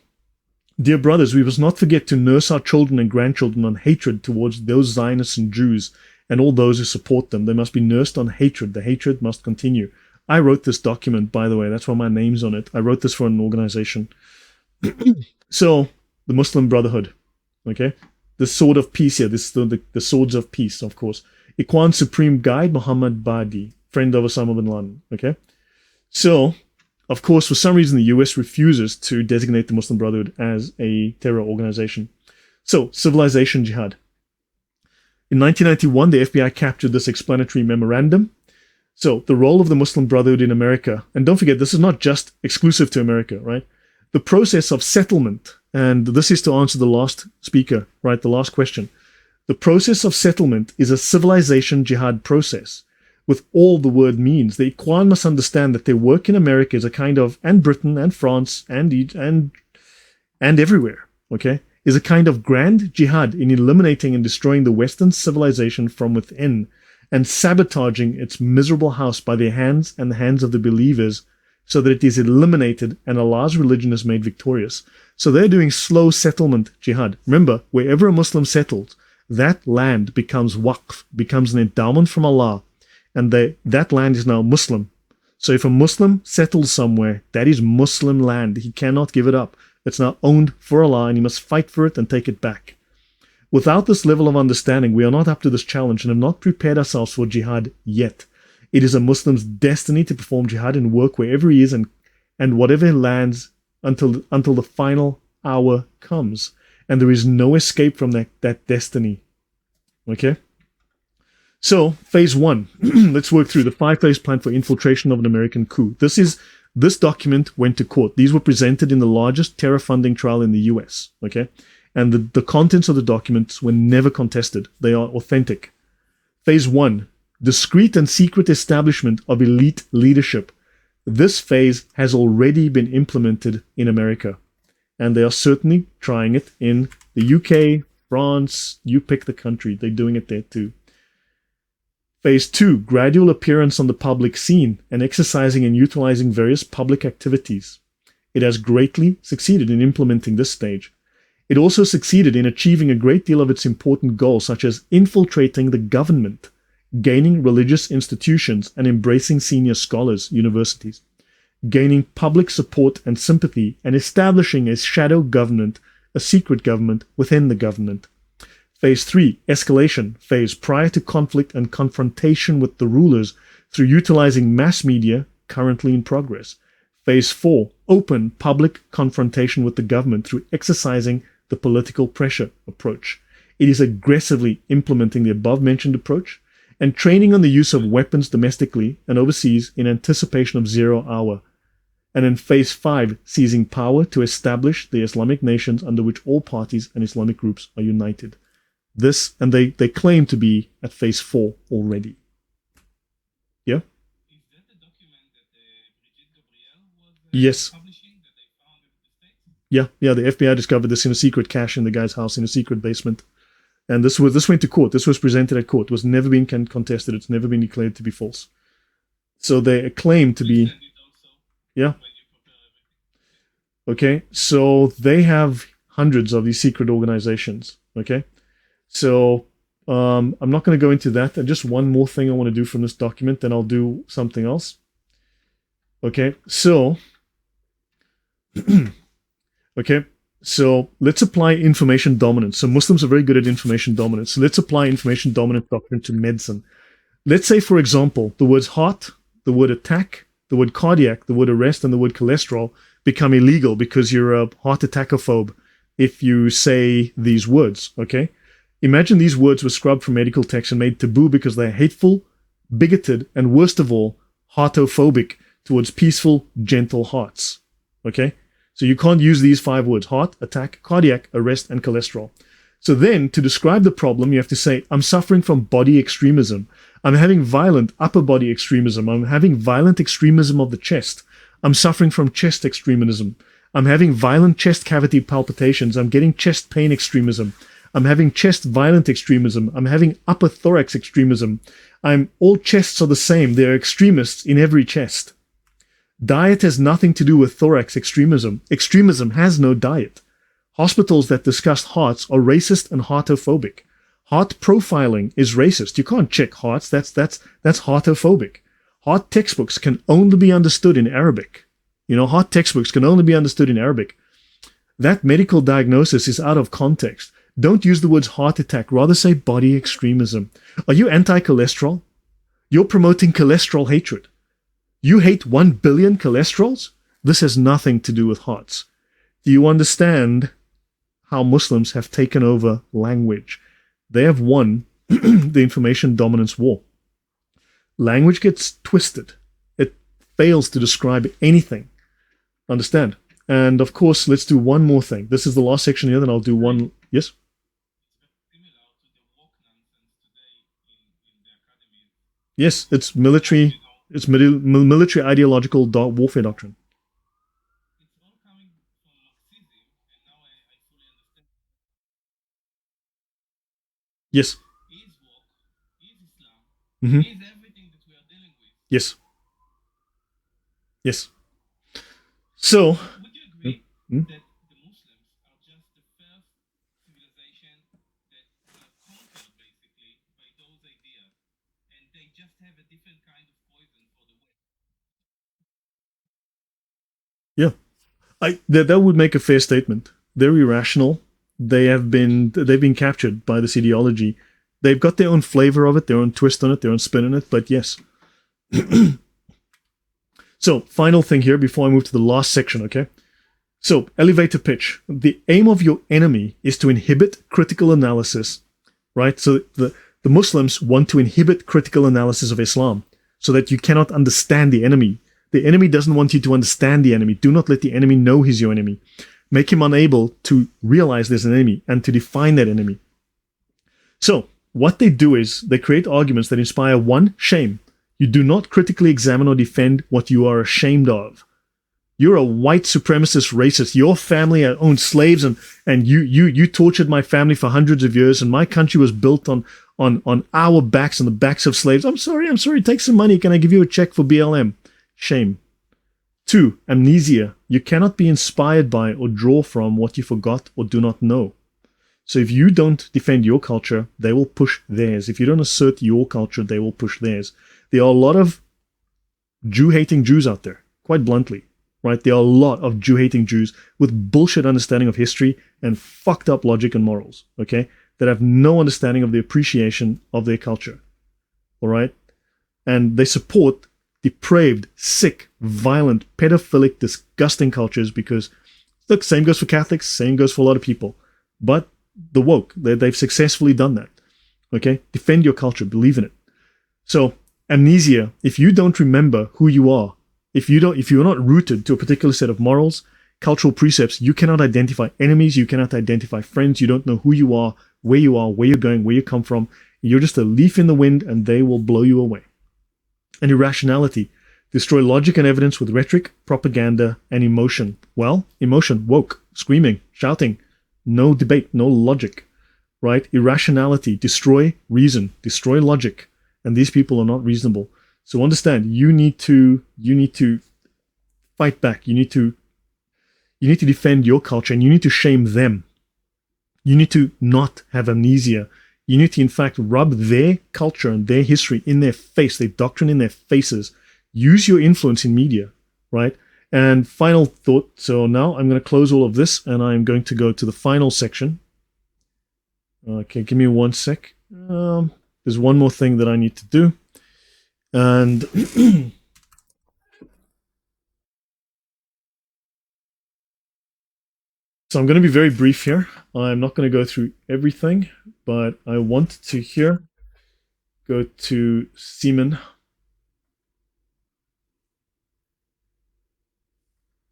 dear brothers, we must not forget to nurse our children and grandchildren on hatred towards those Zionists and Jews and all those who support them. They must be nursed on hatred. The hatred must continue. I wrote this document, by the way. That's why my name's on it. I wrote this for an organization. So, the Muslim Brotherhood. Okay? The sword of peace here. This is the swords of peace, of course. Ikhwan's supreme guide, Mohammed Badi, friend of Osama bin Laden. Okay? So, of course, for some reason, the US refuses to designate the Muslim Brotherhood as a terror organization. So, civilization jihad. In 1991, the FBI captured this explanatory memorandum. So, the role of the Muslim Brotherhood in America, and don't forget, this is not just exclusive to America, right? The process of settlement, and this is to answer the last speaker, right? The last question. The process of settlement is a civilization jihad process with all the word means. The Ikhwan must understand that their work in America is a kind of, and Britain and France and everywhere, okay, is a kind of grand jihad in eliminating and destroying the Western civilization from within and sabotaging its miserable house by their hands and the hands of the believers so that it is eliminated and Allah's religion is made victorious. So they're doing slow settlement jihad. Remember, wherever a Muslim settles, that land becomes waqf, becomes an endowment from Allah, and that land is now Muslim. So if a Muslim settles somewhere, that is Muslim land. He cannot give it up. It's now owned for Allah, and he must fight for it and take it back. Without this level of understanding, we are not up to this challenge and have not prepared ourselves for jihad yet. It is a Muslim's destiny to perform jihad and work wherever he is and whatever lands until the final hour comes. And there is no escape from that destiny. Okay? So, phase 1. Let's work through the 5-phase plan for infiltration of an American coup. This document went to court. These were presented in the largest terror funding trial in the US. Okay? And the contents of the documents were never contested. They are authentic. Phase 1. Discreet and secret establishment of elite leadership. This phase has already been implemented in America. And they are certainly trying it in the UK, France, you pick the country. They're doing it there too. Phase 2, gradual appearance on the public scene and exercising and utilizing various public activities. It has greatly succeeded in implementing this stage. It also succeeded in achieving a great deal of its important goals, such as infiltrating the government, gaining religious institutions, and embracing senior scholars, universities, gaining public support and sympathy, and establishing a shadow government, a secret government within the government. Phase 3, escalation phase, prior to conflict and confrontation with the rulers through utilizing mass media, currently in progress. Phase 4, open public confrontation with the government through exercising the political pressure approach. It is aggressively implementing the above-mentioned approach and training on the use of weapons domestically and overseas in anticipation of 0 hour. And in phase 5, seizing power to establish the Islamic nations under which all parties and Islamic groups are united. This, and they claim to be at phase 4 already. Yeah? Is that the document that Brigitte Gabriel was Yes. publishing that they found in the States? Yeah, the FBI discovered this in a secret cache in the guy's house in a secret basement. And this went to court. This was presented at court. It was never been contested. It's never been declared to be false. So they claim to be... Send it also Yeah. when you prepare everything. Okay, so they have hundreds of these secret organizations. Okay, so I'm not going to go into that. And just one more thing I want to do from this document, then I'll do something else. Okay, so okay, so let's apply information dominance. So Muslims are very good at information dominance. So let's apply information dominance doctrine to medicine. Let's say, for example, the words heart, the word attack, the word cardiac, the word arrest, and the word cholesterol become illegal because you're a heart attackophobe if you say these words, okay? Imagine these words were scrubbed from medical texts and made taboo because they're hateful, bigoted, and worst of all, heartophobic towards peaceful, gentle hearts, okay? So you can't use these 5 words: heart, attack, cardiac, arrest, and cholesterol. So then, to describe the problem, you have to say, I'm suffering from body extremism. I'm having violent upper body extremism. I'm having violent extremism of the chest. I'm suffering from chest extremism. I'm having violent chest cavity palpitations. I'm getting chest pain extremism. I'm having chest violent extremism. I'm having upper thorax extremism. All chests are the same. There are extremists in every chest. Diet has nothing to do with thorax extremism. Extremism has no diet. Hospitals that discuss hearts are racist and heartophobic. Heart profiling is racist. You can't check hearts. That's heartophobic. Heart textbooks can only be understood in Arabic. Heart textbooks can only be understood in Arabic. That medical diagnosis is out of context. Don't use the words heart attack. Rather say body extremism. Are you anti-cholesterol? You're promoting cholesterol hatred. You hate 1 billion cholesterols? This has nothing to do with hearts. Do you understand how Muslims have taken over language? They have won the information dominance war. Language gets twisted. It fails to describe anything. Understand? And of course, let's do one more thing. This is the last section here, then I'll do one. Yes? Similar to the woke nonsense today in the academy. Yes, it's military. It's military ideological warfare doctrine. It's all coming from Marxism, and now I fully understand. Yes. Is woke, is Islam, Mm-hmm. is everything that we are dealing with. Yes. Yes. So, Would you agree Hmm? that the Muslims are just the first civilization that were conquered basically by those ideas, and they just have a different kind of poison for the West? yeah, that would make a fair statement. They're irrational. They've been captured by this ideology. They've got their own flavor of it, their own twist on it, their own spin on it. But yes. So, final thing here before I move to the last section, okay? So, elevator pitch. The aim of your enemy is to inhibit critical analysis, right? So the Muslims want to inhibit critical analysis of Islam so that you cannot understand the enemy. The enemy doesn't want you to understand the enemy. Do not let the enemy know he's your enemy. Make him unable to realize there's an enemy and to define that enemy. So, what they do is they create arguments that inspire 1, shame. You do not critically examine or defend what you are ashamed of. You're a white supremacist racist. Your family owned slaves and you tortured my family for hundreds of years, and my country was built on our backs and the backs of slaves. I'm sorry. Take some money. Can I give you a check for BLM? Shame. 2, amnesia. You cannot be inspired by or draw from what you forgot or do not know. So if you don't defend your culture, they will push theirs. If you don't assert your culture, they will push theirs. There are a lot of Jew-hating Jews out there, quite bluntly, right? There are a lot of Jew-hating Jews with bullshit understanding of history and fucked up logic and morals, okay? That have no understanding of the appreciation of their culture, all right? And they support depraved, sick, violent, pedophilic, disgusting cultures because, look, same goes for Catholics, same goes for a lot of people. But the woke, they've successfully done that, okay? Defend your culture, believe in it. So, amnesia, if you don't remember who you are, if you're not rooted to a particular set of morals, cultural precepts, you cannot identify enemies, you cannot identify friends, you don't know who you are, where you're going, where you come from. You're just a leaf in the wind and they will blow you away. And irrationality, destroy logic and evidence with rhetoric, propaganda, and emotion. Well, emotion, woke, screaming, shouting, no debate, no logic, right? Irrationality, destroy reason, destroy logic. And these people are not reasonable. So understand, you need to fight back. You need to defend your culture and you need to shame them. You need to not have amnesia. You need to, in fact, rub their culture and their history in their face, their doctrine in their faces. Use your influence in media, right? And final thought. So now I'm going to close all of this and I'm going to go to the final section. Okay, give me one sec. There's one more thing that I need to do. And so I'm going to be very brief here. I'm not going to go through everything, but I want to here go to semen.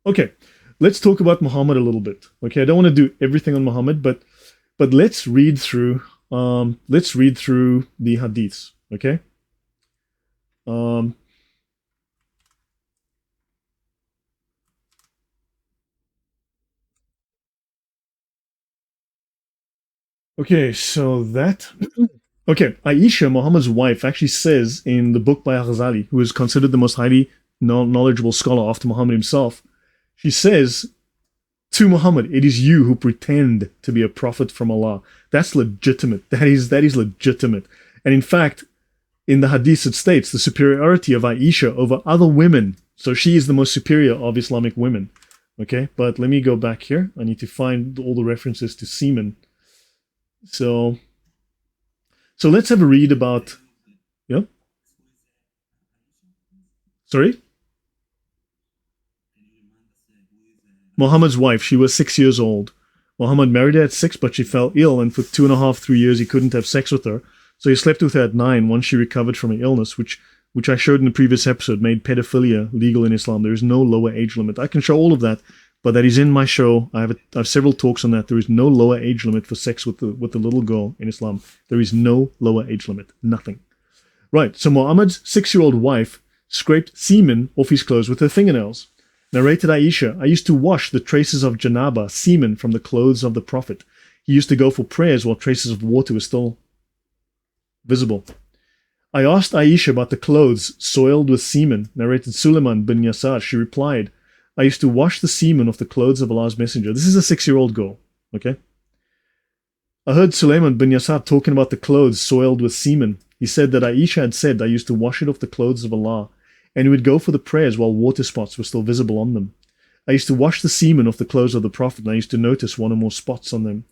Okay, let's talk about Muhammad a little bit. Okay, I don't want to do everything on Muhammad, but let's read through the hadiths. Okay. Okay, so that. Okay, Aisha, Muhammad's wife, actually says in the book by Al-Ghazali, who is considered the most highly knowledgeable scholar after Muhammad himself, she says to Muhammad, it is you who pretend to be a prophet from Allah. That's legitimate. That is legitimate. And in fact, in the hadith it states the superiority of Aisha over other women. So she is the most superior of Islamic women. Okay, but let me go back here. I need to find all the references to semen. So let's have a read about, yeah? Sorry? Muhammad's wife, she was 6 years old. Muhammad married her at 6, but she fell ill, and for 2.5, 3 years he couldn't have sex with her. So he slept with her at 9 once she recovered from her illness, which I showed in the previous episode, made pedophilia legal in Islam. There is no lower age limit. I can show all of that, but that is in my show. I have several talks on that. There is no lower age limit for sex with the little girl in Islam. There is no lower age limit. Nothing. Right, so Muhammad's 6-year-old wife scraped semen off his clothes with her fingernails. Narrated Aisha, I used to wash the traces of janaba, semen, from the clothes of the Prophet. He used to go for prayers while traces of water were still visible. I asked Aisha about the clothes soiled with semen. Narrated Suleiman bin Yasar. She replied, I used to wash the semen off the clothes of Allah's Messenger. This is a 6-year-old girl, okay? I heard Suleiman bin Yasar talking about the clothes soiled with semen. He said that Aisha had said, I used to wash it off the clothes of Allah, and he would go for the prayers while water spots were still visible on them. I used to wash the semen off the clothes of the Prophet, and I used to notice one or more spots on them.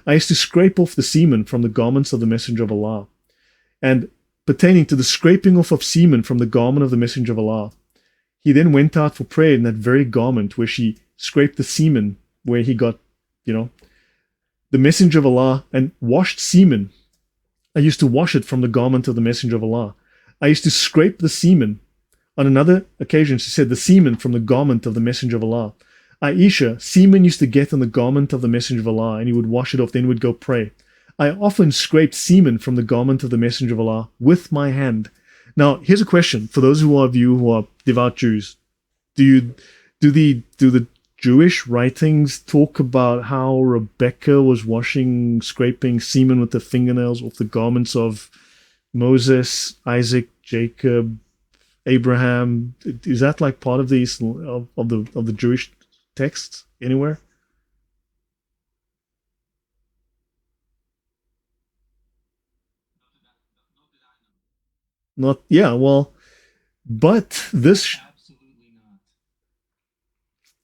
I used to scrape off the semen from the garments of the Messenger of Allah. And pertaining to the scraping off of semen from the garment of the Messenger of Allah, he then went out for prayer in that very garment where she scraped the semen, where he got, the Messenger of Allah, and washed semen. I used to wash it from the garment of the Messenger of Allah. I used to scrape the semen. On another occasion, she said, the semen from the garment of the Messenger of Allah. Aisha, semen used to get on the garment of the Messenger of Allah, and he would wash it off, then would go pray. I often scraped semen from the garment of the Messenger of Allah with my hand. Now, here's a question for those of you who are devout Jews. Do the Jewish writings talk about how Rebecca was scraping semen with her fingernails off the garments of Moses, Isaac, Jacob, Abraham. Is that like part of these of the Jewish texts anywhere? Not yeah. Well, but this Absolutely not.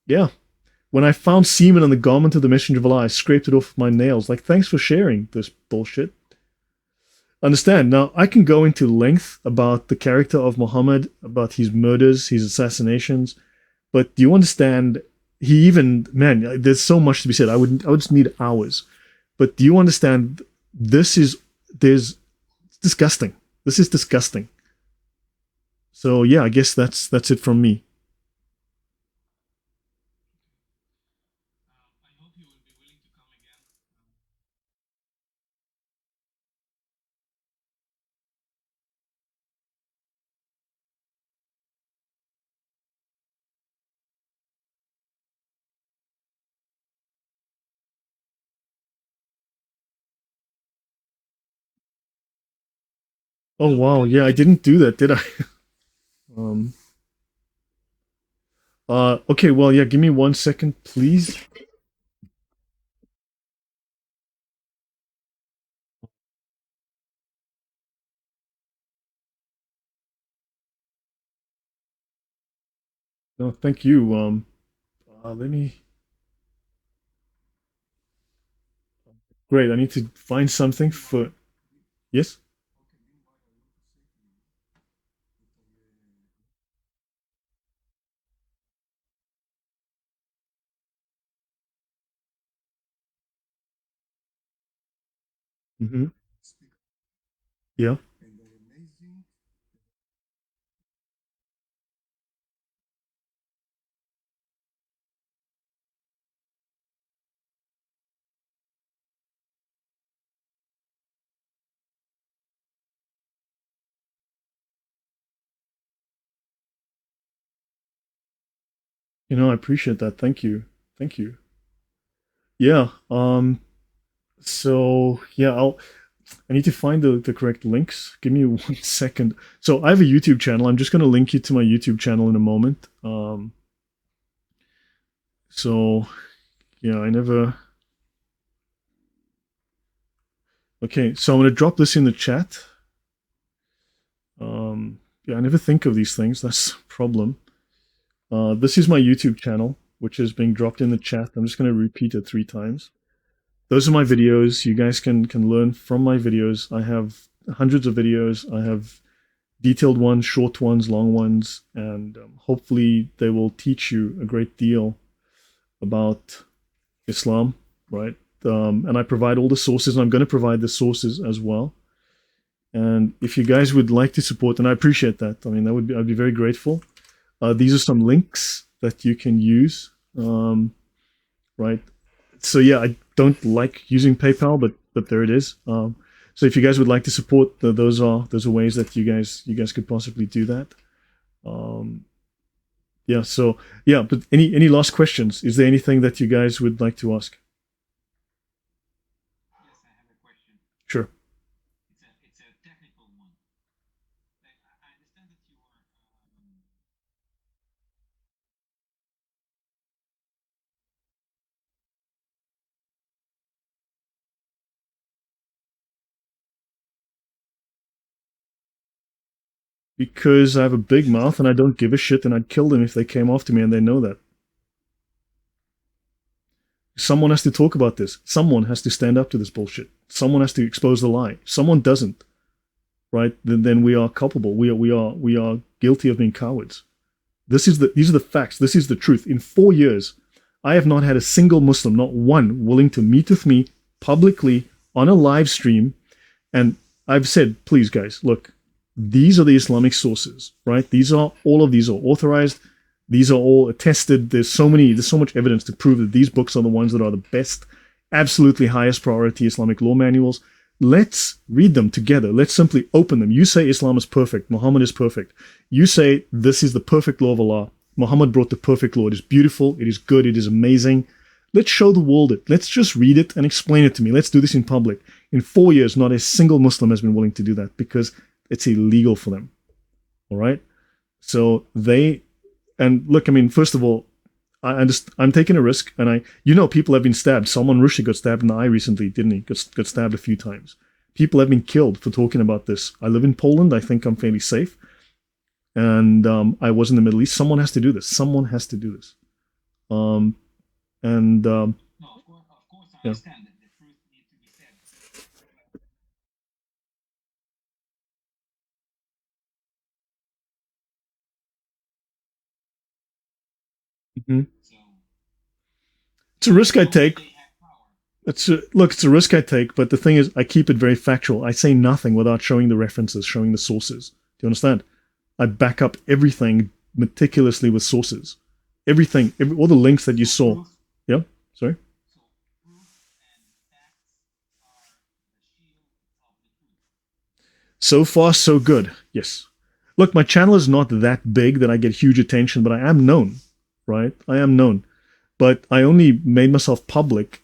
yeah. When I found semen on the garment of the messenger of Allah, I scraped it off my nails. Like, thanks for sharing this bullshit. Understand now? I can go into length about the character of Muhammad, about his murders, his assassinations. But do you understand? He even man, there's so much to be said. I would just need hours. But do you understand? This is there's disgusting. This is disgusting. So yeah, I guess that's it from me. I hope you will be willing to come again. Oh Yeah, wow, really. yeah, I didn't do that, did I? um. Okay, well, yeah, give me 1 second, please. No, thank you. Let me. Great, I need to find something for. Yes. Mm-hmm. Yeah. I appreciate that. Thank you. Thank you. Yeah. So yeah, I need to find the correct links. Give me 1 second. So I have a YouTube channel. I'm just gonna link you to my YouTube channel in a moment. So yeah, I never. Okay, so I'm gonna drop this in the chat. Yeah, I never think of these things. That's a problem. This is my YouTube channel, which is being dropped in the chat. I'm just gonna repeat it 3 times. Those are my videos. You guys can learn from my videos. I have hundreds of videos. I have detailed ones, short ones, long ones, and hopefully they will teach you a great deal about Islam, right? And I provide all the sources, and I'm going to provide the sources as well. And if you guys would like to support, and I appreciate that, I mean, I'd be very grateful. These are some links that you can use, right? So yeah, I don't like using PayPal, but there it is. So if you guys would like to support, those are ways that you guys could possibly do that. Um, yeah. So yeah, but any last questions? Is there anything that you guys would like to ask? Yes, I have a question. Sure. It's a technical one. I understand that you are Because I have a big mouth and I don't give a shit, and I'd kill them if they came after me, and they know that. Someone has to talk about this. Someone has to stand up to this bullshit. Someone has to expose the lie. If someone doesn't, right? Then we are culpable. We are guilty of being cowards. These are the facts. This is the truth. In 4 years, I have not had a single Muslim, not one, willing to meet with me publicly on a live stream. And I've said, please, guys, look, these are the Islamic sources, right? All of these are authorized. These are all attested. There's so much evidence to prove that these books are the ones that are the best, absolutely highest priority Islamic law manuals. Let's read them together. Let's simply open them. You say Islam is perfect. Muhammad is perfect. You say this is the perfect law of Allah. Muhammad brought the perfect law. It is beautiful. It is good. It is amazing. Let's show the world it. Let's just read it and explain it to me. Let's do this in public. In 4 years, not a single Muslim has been willing to do that because it's illegal for them. All right. So and look, I mean, first of all, I'm taking a risk, and people have been stabbed. Salman Rushdie got stabbed in the eye recently, didn't he? Got stabbed a few times. People have been killed for talking about this. I live in Poland. I think I'm fairly safe. And I was in the Middle East. Someone has to do this. Someone has to do this. Um, and No, of course, I yeah. understand that the truth needs to be said. Mhm. So, It's a risk I take. they have power. It's a risk I take, but the thing is, I keep it very factual. I say nothing without showing the references, showing the sources. Do you understand? I back up everything meticulously with sources. Everything, all the links that you saw. Proof, Yeah, sorry. so proof and facts are the shield of the truth. So far, so good. Yes. Look, my channel is not that big that I get huge attention, but I am known, right? I am known. But I only made myself public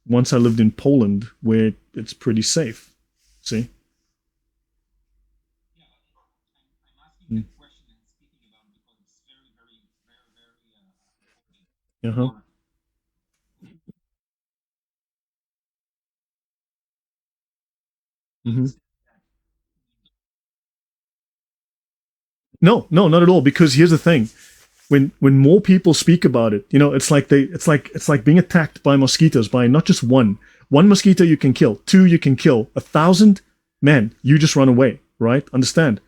once I lived in Poland, where it's pretty safe. See? Yeah, I'm asking Mm. that question and speaking about it because it's very, very, very, very important. Uh-huh. Or Mm-hmm. means that No, no, not at all. Because here's the thing: when more people speak about it, it's like being attacked by mosquitoes. By not just one mosquito you can kill, two you can kill, 1,000, man, you just run away, right? Understand?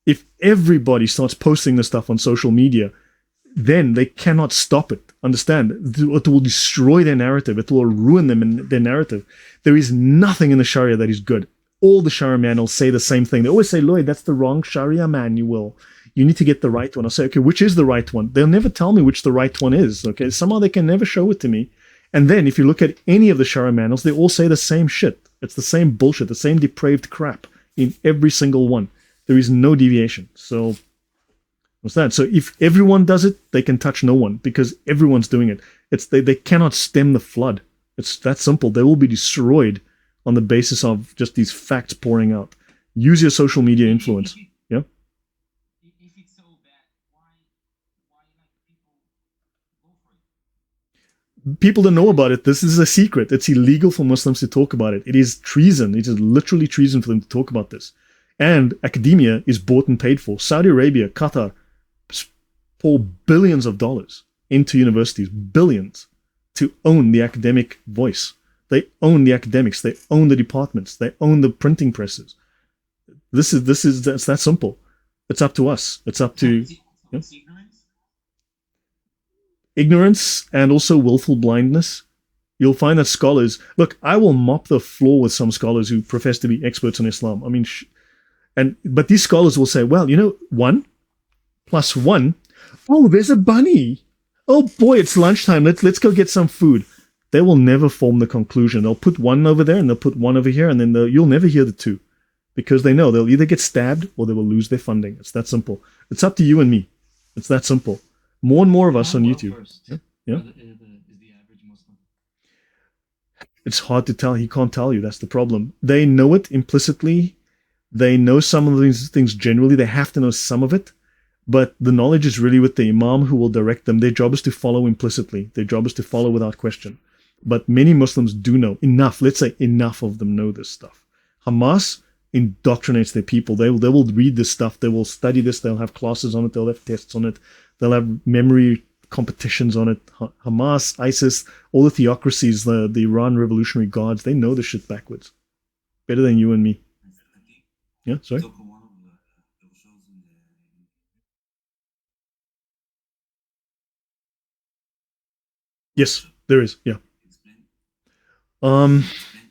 If everybody starts posting this stuff on social media, then they cannot stop it. Understand? It will destroy their narrative. It will ruin them in their narrative. There is nothing in the Sharia that is good. All the Sharia manuals say the same thing. They always say, Lloyd, that's the wrong Sharia manual. You need to get the right one. I'll say, okay, which is the right one? They'll never tell me which the right one is. Okay, somehow they can never show it to me. And then if you look at any of the Sharia manuals, they all say the same shit. It's the same bullshit, the same depraved crap in every single one. There is no deviation. So what's that? So if everyone does it, they can touch no one because everyone's doing it. They cannot stem the flood. It's that simple. They will be destroyed on the basis of just these facts pouring out. Use your social media influence. Yeah. if it's so bad, why like people go for it? People don't know about it. This is a secret. It's illegal for Muslims to talk about it. It is treason. It is literally treason for them to talk about this. And academia is bought and paid for. Saudi Arabia, Qatar pour billions of dollars into universities, billions, to own the academic voice. They own the academics. They own the departments. They own the printing presses. It's that simple. It's up to us. It's up to yeah, It's ignorance. ignorance and also willful blindness. You'll find that scholars look. I will mop the floor with some scholars who profess to be experts in Islam. I mean, but these scholars will say, well, 1 + 1. Oh, there's a bunny. Oh boy, it's lunchtime. Let's go get some food. They will never form the conclusion. They'll put one over there and they'll put one over here, and then you'll never hear the two, because they know they'll either get stabbed or they will lose their funding. It's that simple. It's up to you and me. It's that simple. More and more of us on YouTube. Yeah. Yeah. Is the average Muslim? It's hard to tell. He can't tell you. That's the problem. They know it implicitly. They know some of these things generally. They have to know some of it. But the knowledge is really with the imam who will direct them. Their job is to follow implicitly. Their job is to follow without question. But many Muslims do know enough. Let's say enough of them know this stuff. Hamas indoctrinates their people. They will read this stuff. They will study this. They'll have classes on it. They'll have tests on it. They'll have memory competitions on it. Hamas, ISIS, all the theocracies, the Iran Revolutionary Guards, they know this shit backwards. Better than you and me. Yeah, sorry? Talk on one of the shows in the Yes, there is. Yeah. explain Um, explain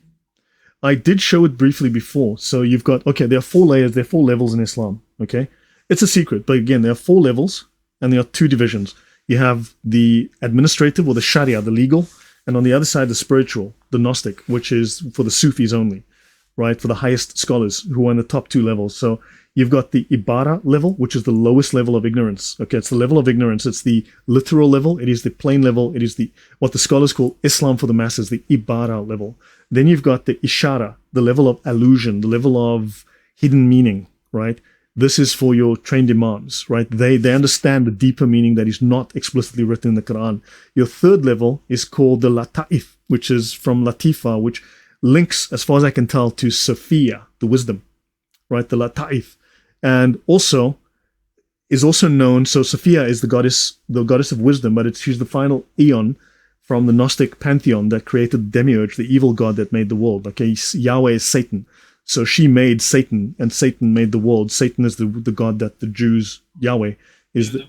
I did show it briefly before. So you've got, okay, there are 4 layers, there are 4 levels in Islam, okay? It's a secret, but again, there are 4 levels and there are 2 divisions. You have the administrative or the Sharia, the legal, and on the other side, the spiritual, the Gnostic, which is for the Sufis only, right? For the highest scholars who are in the top 2 levels. So you've got the Ibara level, which is the lowest level of ignorance. Okay, it's the level of ignorance. It's the literal level. It is the plain level. It is what the scholars call Islam for the masses, the Ibara level. Then you've got the Ishara, the level of allusion, the level of hidden meaning, right? This is for your trained imams, right? They understand the deeper meaning that is not explicitly written in the Quran. Your third level is called the Lata'if, which is from Latifa, which links, as far as I can tell, to Sophia, the wisdom, right? The Lata'if. And also is also known, so Sophia is the goddess of wisdom, but she's the final eon from the Gnostic pantheon that created the demiurge, the evil god that made the world. Okay, Yahweh is Satan. So she made Satan, and Satan made the world. Satan is the god that the Jews, Yahweh, is the...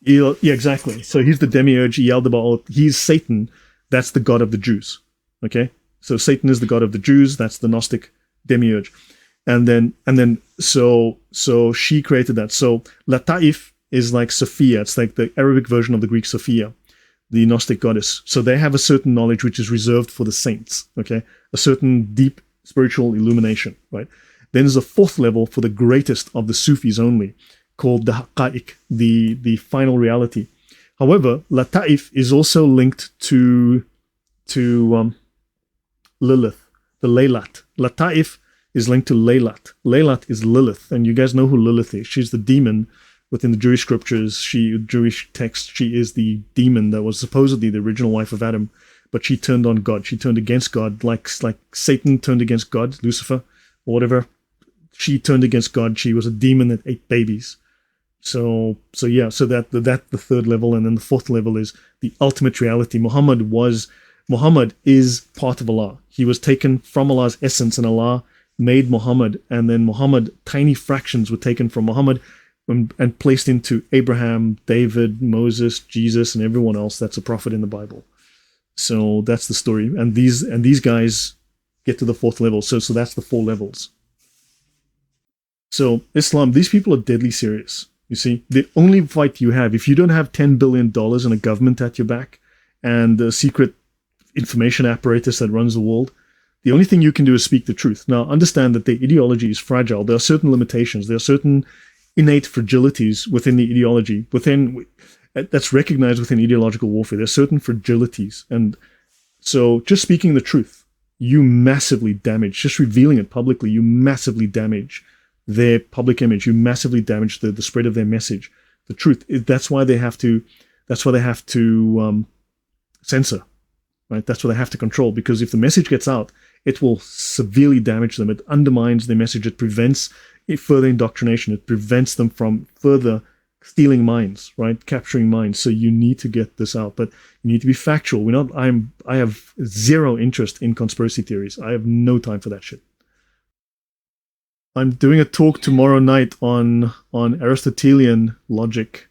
Yeah, exactly. So he's the demiurge, Yaldabaoth. He's Satan. That's the god of the Jews. Okay? So Satan is the god of the Jews. That's the Gnostic demiurge. And then, so she created that. So Lataif is like Sophia. It's like the Arabic version of the Greek Sophia, the Gnostic goddess. So they have a certain knowledge which is reserved for the saints. Okay? A certain deep spiritual illumination, right? Then there's a fourth level for the greatest of the Sufis only, called the Haqqa'iq, the final reality. However, Lataif is also linked to Lilith, the Laylat. Lataif is linked to Laylat. Laylat is Lilith, and you guys know who Lilith is. She's the demon within the Jewish scriptures, Jewish text. She is the demon that was supposedly the original wife of Adam, but she turned on God. She turned against God, like Satan turned against God, Lucifer, or whatever. She turned against God. She was a demon that ate babies. So that the third level, and then the fourth level is the ultimate reality. Muhammad is part of Allah. He was taken from Allah's essence, and Allah made Muhammad, and then tiny fractions were taken from Muhammad and placed into Abraham, David, Moses, Jesus, and everyone else that's a prophet in the Bible. So that's the story, and these guys get to the fourth level. So that's the 4 levels. So Islam, these people are deadly serious. You see, the only fight you have, if you don't have $10 billion and a government at your back and a secret information apparatus that runs the world, the only thing you can do is speak the truth. Now, understand that the ideology is fragile. There are certain limitations. There are certain innate fragilities within the ideology, that's recognized within ideological warfare. There's certain fragilities. And so just speaking the truth, you massively damage, just revealing it publicly, you massively damage their public image. You massively damage the spread of their message. The truth, that's why they have to censor, right? That's what they have to control, because if the message gets out, it will severely damage them. It undermines their message. It prevents further indoctrination. It prevents them from further stealing minds, right? Capturing minds. So you need to get this out, but you need to be factual. I have zero interest in conspiracy theories. I have no time for that shit. I'm doing a talk tomorrow night on Aristotelian logic.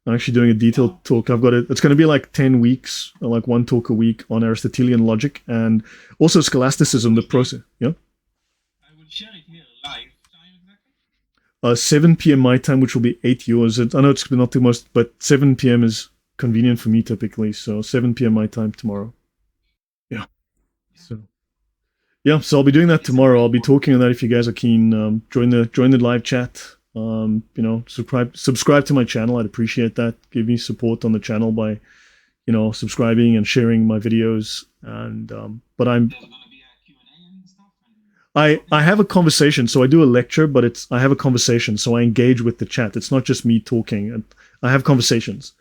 I'm actually doing a detailed talk. It's going to be like 10 weeks, like 1 talk a week on Aristotelian logic and also scholasticism, the process. Yeah? I will share it here live. Time exactly? 7 p.m. my time, which will be 8 yours. I know it's not the most, but 7 p.m. is convenient for me typically. So 7 p.m. my time tomorrow. Yeah. So I'll be doing that tomorrow. I'll be talking on that if you guys are keen. Join the live chat. Subscribe to my channel. I'd appreciate that. Give me support on the channel by, subscribing and sharing my videos. And but I'm. There's gonna be a Q&A and stuff. I have a conversation, so I do a lecture, but I have a conversation, so I engage with the chat. It's not just me talking. I have conversations,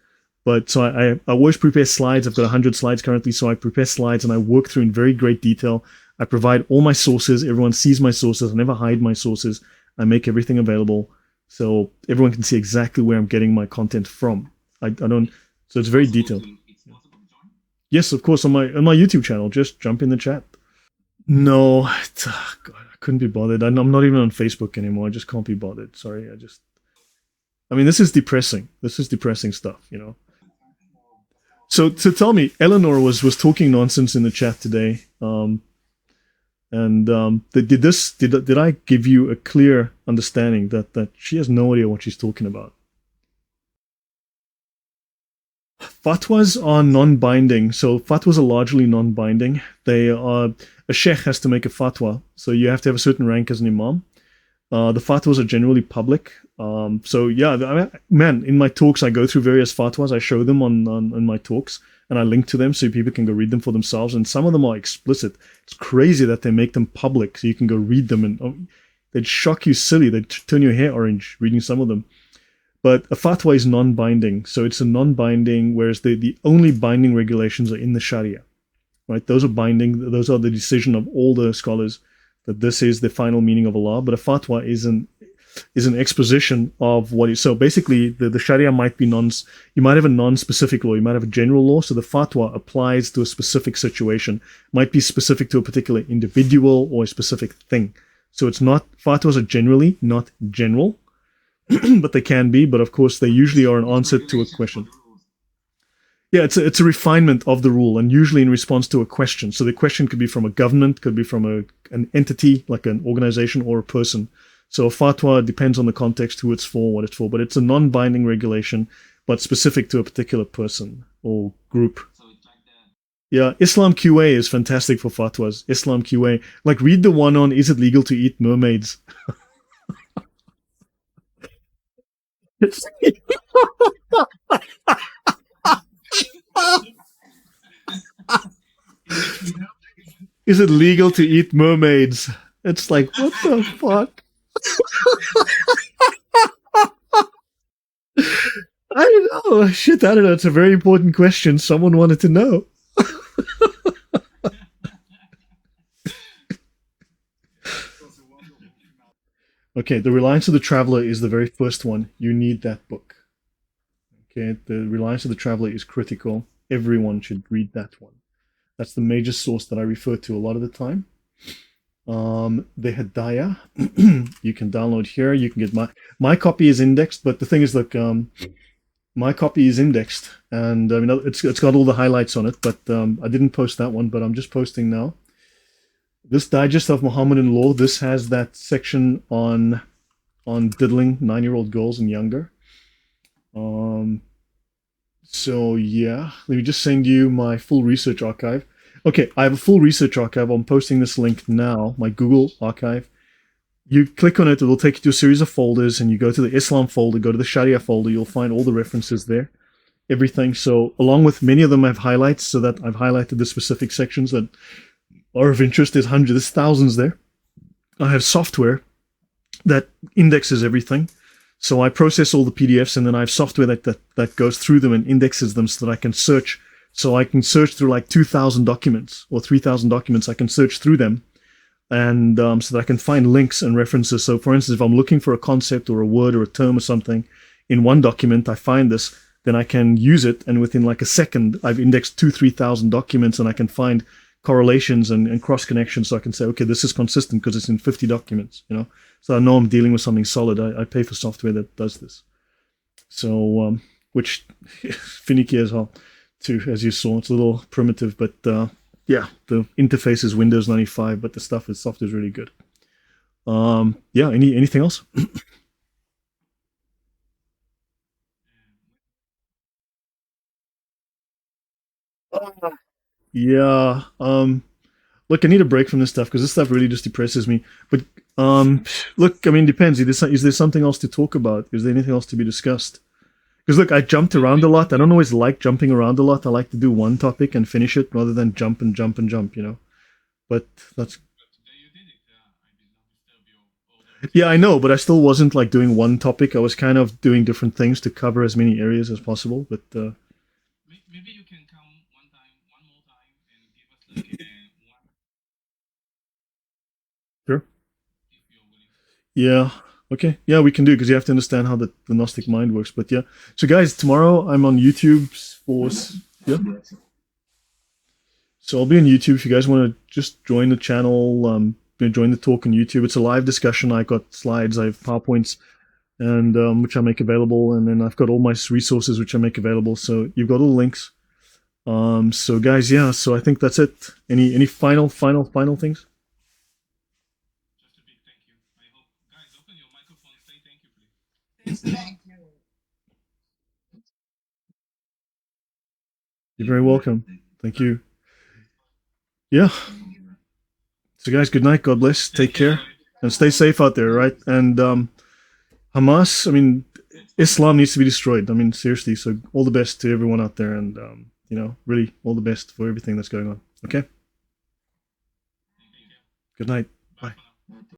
but so I always prepare slides. I've got 100 slides currently, so I prepare slides and I work through in very great detail. I provide all my sources. Everyone sees my sources. I never hide my sources. I make everything available, so everyone can see exactly where I'm getting my content from. I don't. So it's very detailed. Yes, of course, on my YouTube channel. Just jump in the chat. No, God, I couldn't be bothered. I'm not even on Facebook anymore. I just can't be bothered. Sorry, this is depressing. This is depressing stuff, So tell me, Eleanor was talking nonsense in the chat today. Did I give you a clear understanding that she has no idea what she's talking about? Fatwas are non-binding. So fatwas are largely non-binding. A sheikh has to make a fatwa. So you have to have a certain rank as an imam. The fatwas are generally public. In my talks, I go through various fatwas. I show them on my talks, and I link to them so people can go read them for themselves. And some of them are explicit. It's crazy that they make them public so you can go read them. And they'd shock you silly. They'd turn your hair orange reading some of them. But a fatwa is non-binding, so it's a non-binding, whereas the only binding regulations are in the Sharia, right? Those are binding. Those are the decision of all the scholars that this is the final meaning of Allah. But a fatwa is an exposition of what is. So basically, the Sharia might be you might have a non-specific law, you might have a general law. So the fatwa applies to a specific situation, might be specific to a particular individual or a specific thing. So it's not, fatwas are generally not general, but they can be. But of course, they usually are an answer to a question. Yeah, it's a refinement of the rule, and usually in response to a question. So the question could be from a government, could be from an entity like an organization or a person. So a fatwa depends on the context, who it's for, what it's for, but it's a non-binding regulation, but specific to a particular person or group. Yeah, Islam QA is fantastic for fatwas. Islam QA, like read the one on is it legal to eat mermaids? Is it legal to eat mermaids? It's like, what the fuck? I don't know. Shit, I don't know. It's a very important question. Someone wanted to know. Okay, The Reliance of the Traveler is the very first one. You need that book. Okay, The Reliance of the Traveler is critical. Everyone should read that one. That's the major source that I refer to a lot of the time. The Hedaya, you can download here. You can get my copy is indexed, but the thing is, look, my copy is indexed, and I mean it's got all the highlights on it. But I didn't post that one, but I'm just posting now. This digest of Mohammedan law. This has that section on diddling 9-year-old girls and younger. So yeah, let me just send you my full research archive. Okay, I have a full research archive. I'm posting this link now, my Google archive. You click on it, it will take you to a series of folders, and you go to the Islam folder, go to the Sharia folder, you'll find all the references there, everything. So along with many of them I have highlights, so that I've highlighted the specific sections that are of interest. There's hundreds, there's thousands there. I have software that indexes everything. So I process all the PDFs, and then I have software that goes through them and indexes them so that I can search. So I can search through like 2,000 documents or 3,000 documents. I can search through them, and so that I can find links and references. So for instance, if I'm looking for a concept or a word or a term or something in one document, I find this, then I can use it, and within like a second, I've indexed 3,000 documents, and I can find correlations and cross connections. So I can say, okay, this is consistent because it's in 50 documents, you know. So I know I'm dealing with something solid. I pay for software that does this. So, which finicky as hell, too, as you saw. It's a little primitive, but yeah, the interface is Windows 95, but the software is really good. Yeah, anything else? Yeah. Look, I need a break from this stuff because this stuff really just depresses me. But look, I mean, depends. Is there something else to talk about? Is there anything else to be discussed? Because look, I jumped around a lot. I don't always like jumping around a lot. I like to do one topic and finish it rather than jump and jump and jump, you know. But that's, yeah, I know, but I still wasn't like doing one topic. I was kind of doing different things to cover as many areas as possible. But Maybe you can come one more time, and give us like one, sure. if you're willing. Yeah. Okay. Yeah, we can do, because you have to understand how the Gnostic mind works. But yeah. So guys, tomorrow I'm on YouTube for, yeah. So I'll be on YouTube if you guys want to just join the channel. Join the talk on YouTube. It's a live discussion. I got slides. I have PowerPoints, and which I make available, and then I've got all my resources which I make available. So you've got all the links. So guys, yeah. So I think that's it. Any final things? Just a big thank you. I hope, guys, open your microphone and say thank you, please. Thank you. You're very welcome. Thank you. Yeah. So guys, good night. God bless. Take care, and stay safe out there, right? And Hamas, I mean, Islam needs to be destroyed. I mean, seriously. So all the best to everyone out there, and you know, really all the best for everything that's going on. Okay. Thank you. Good night. Bye Bye. for now.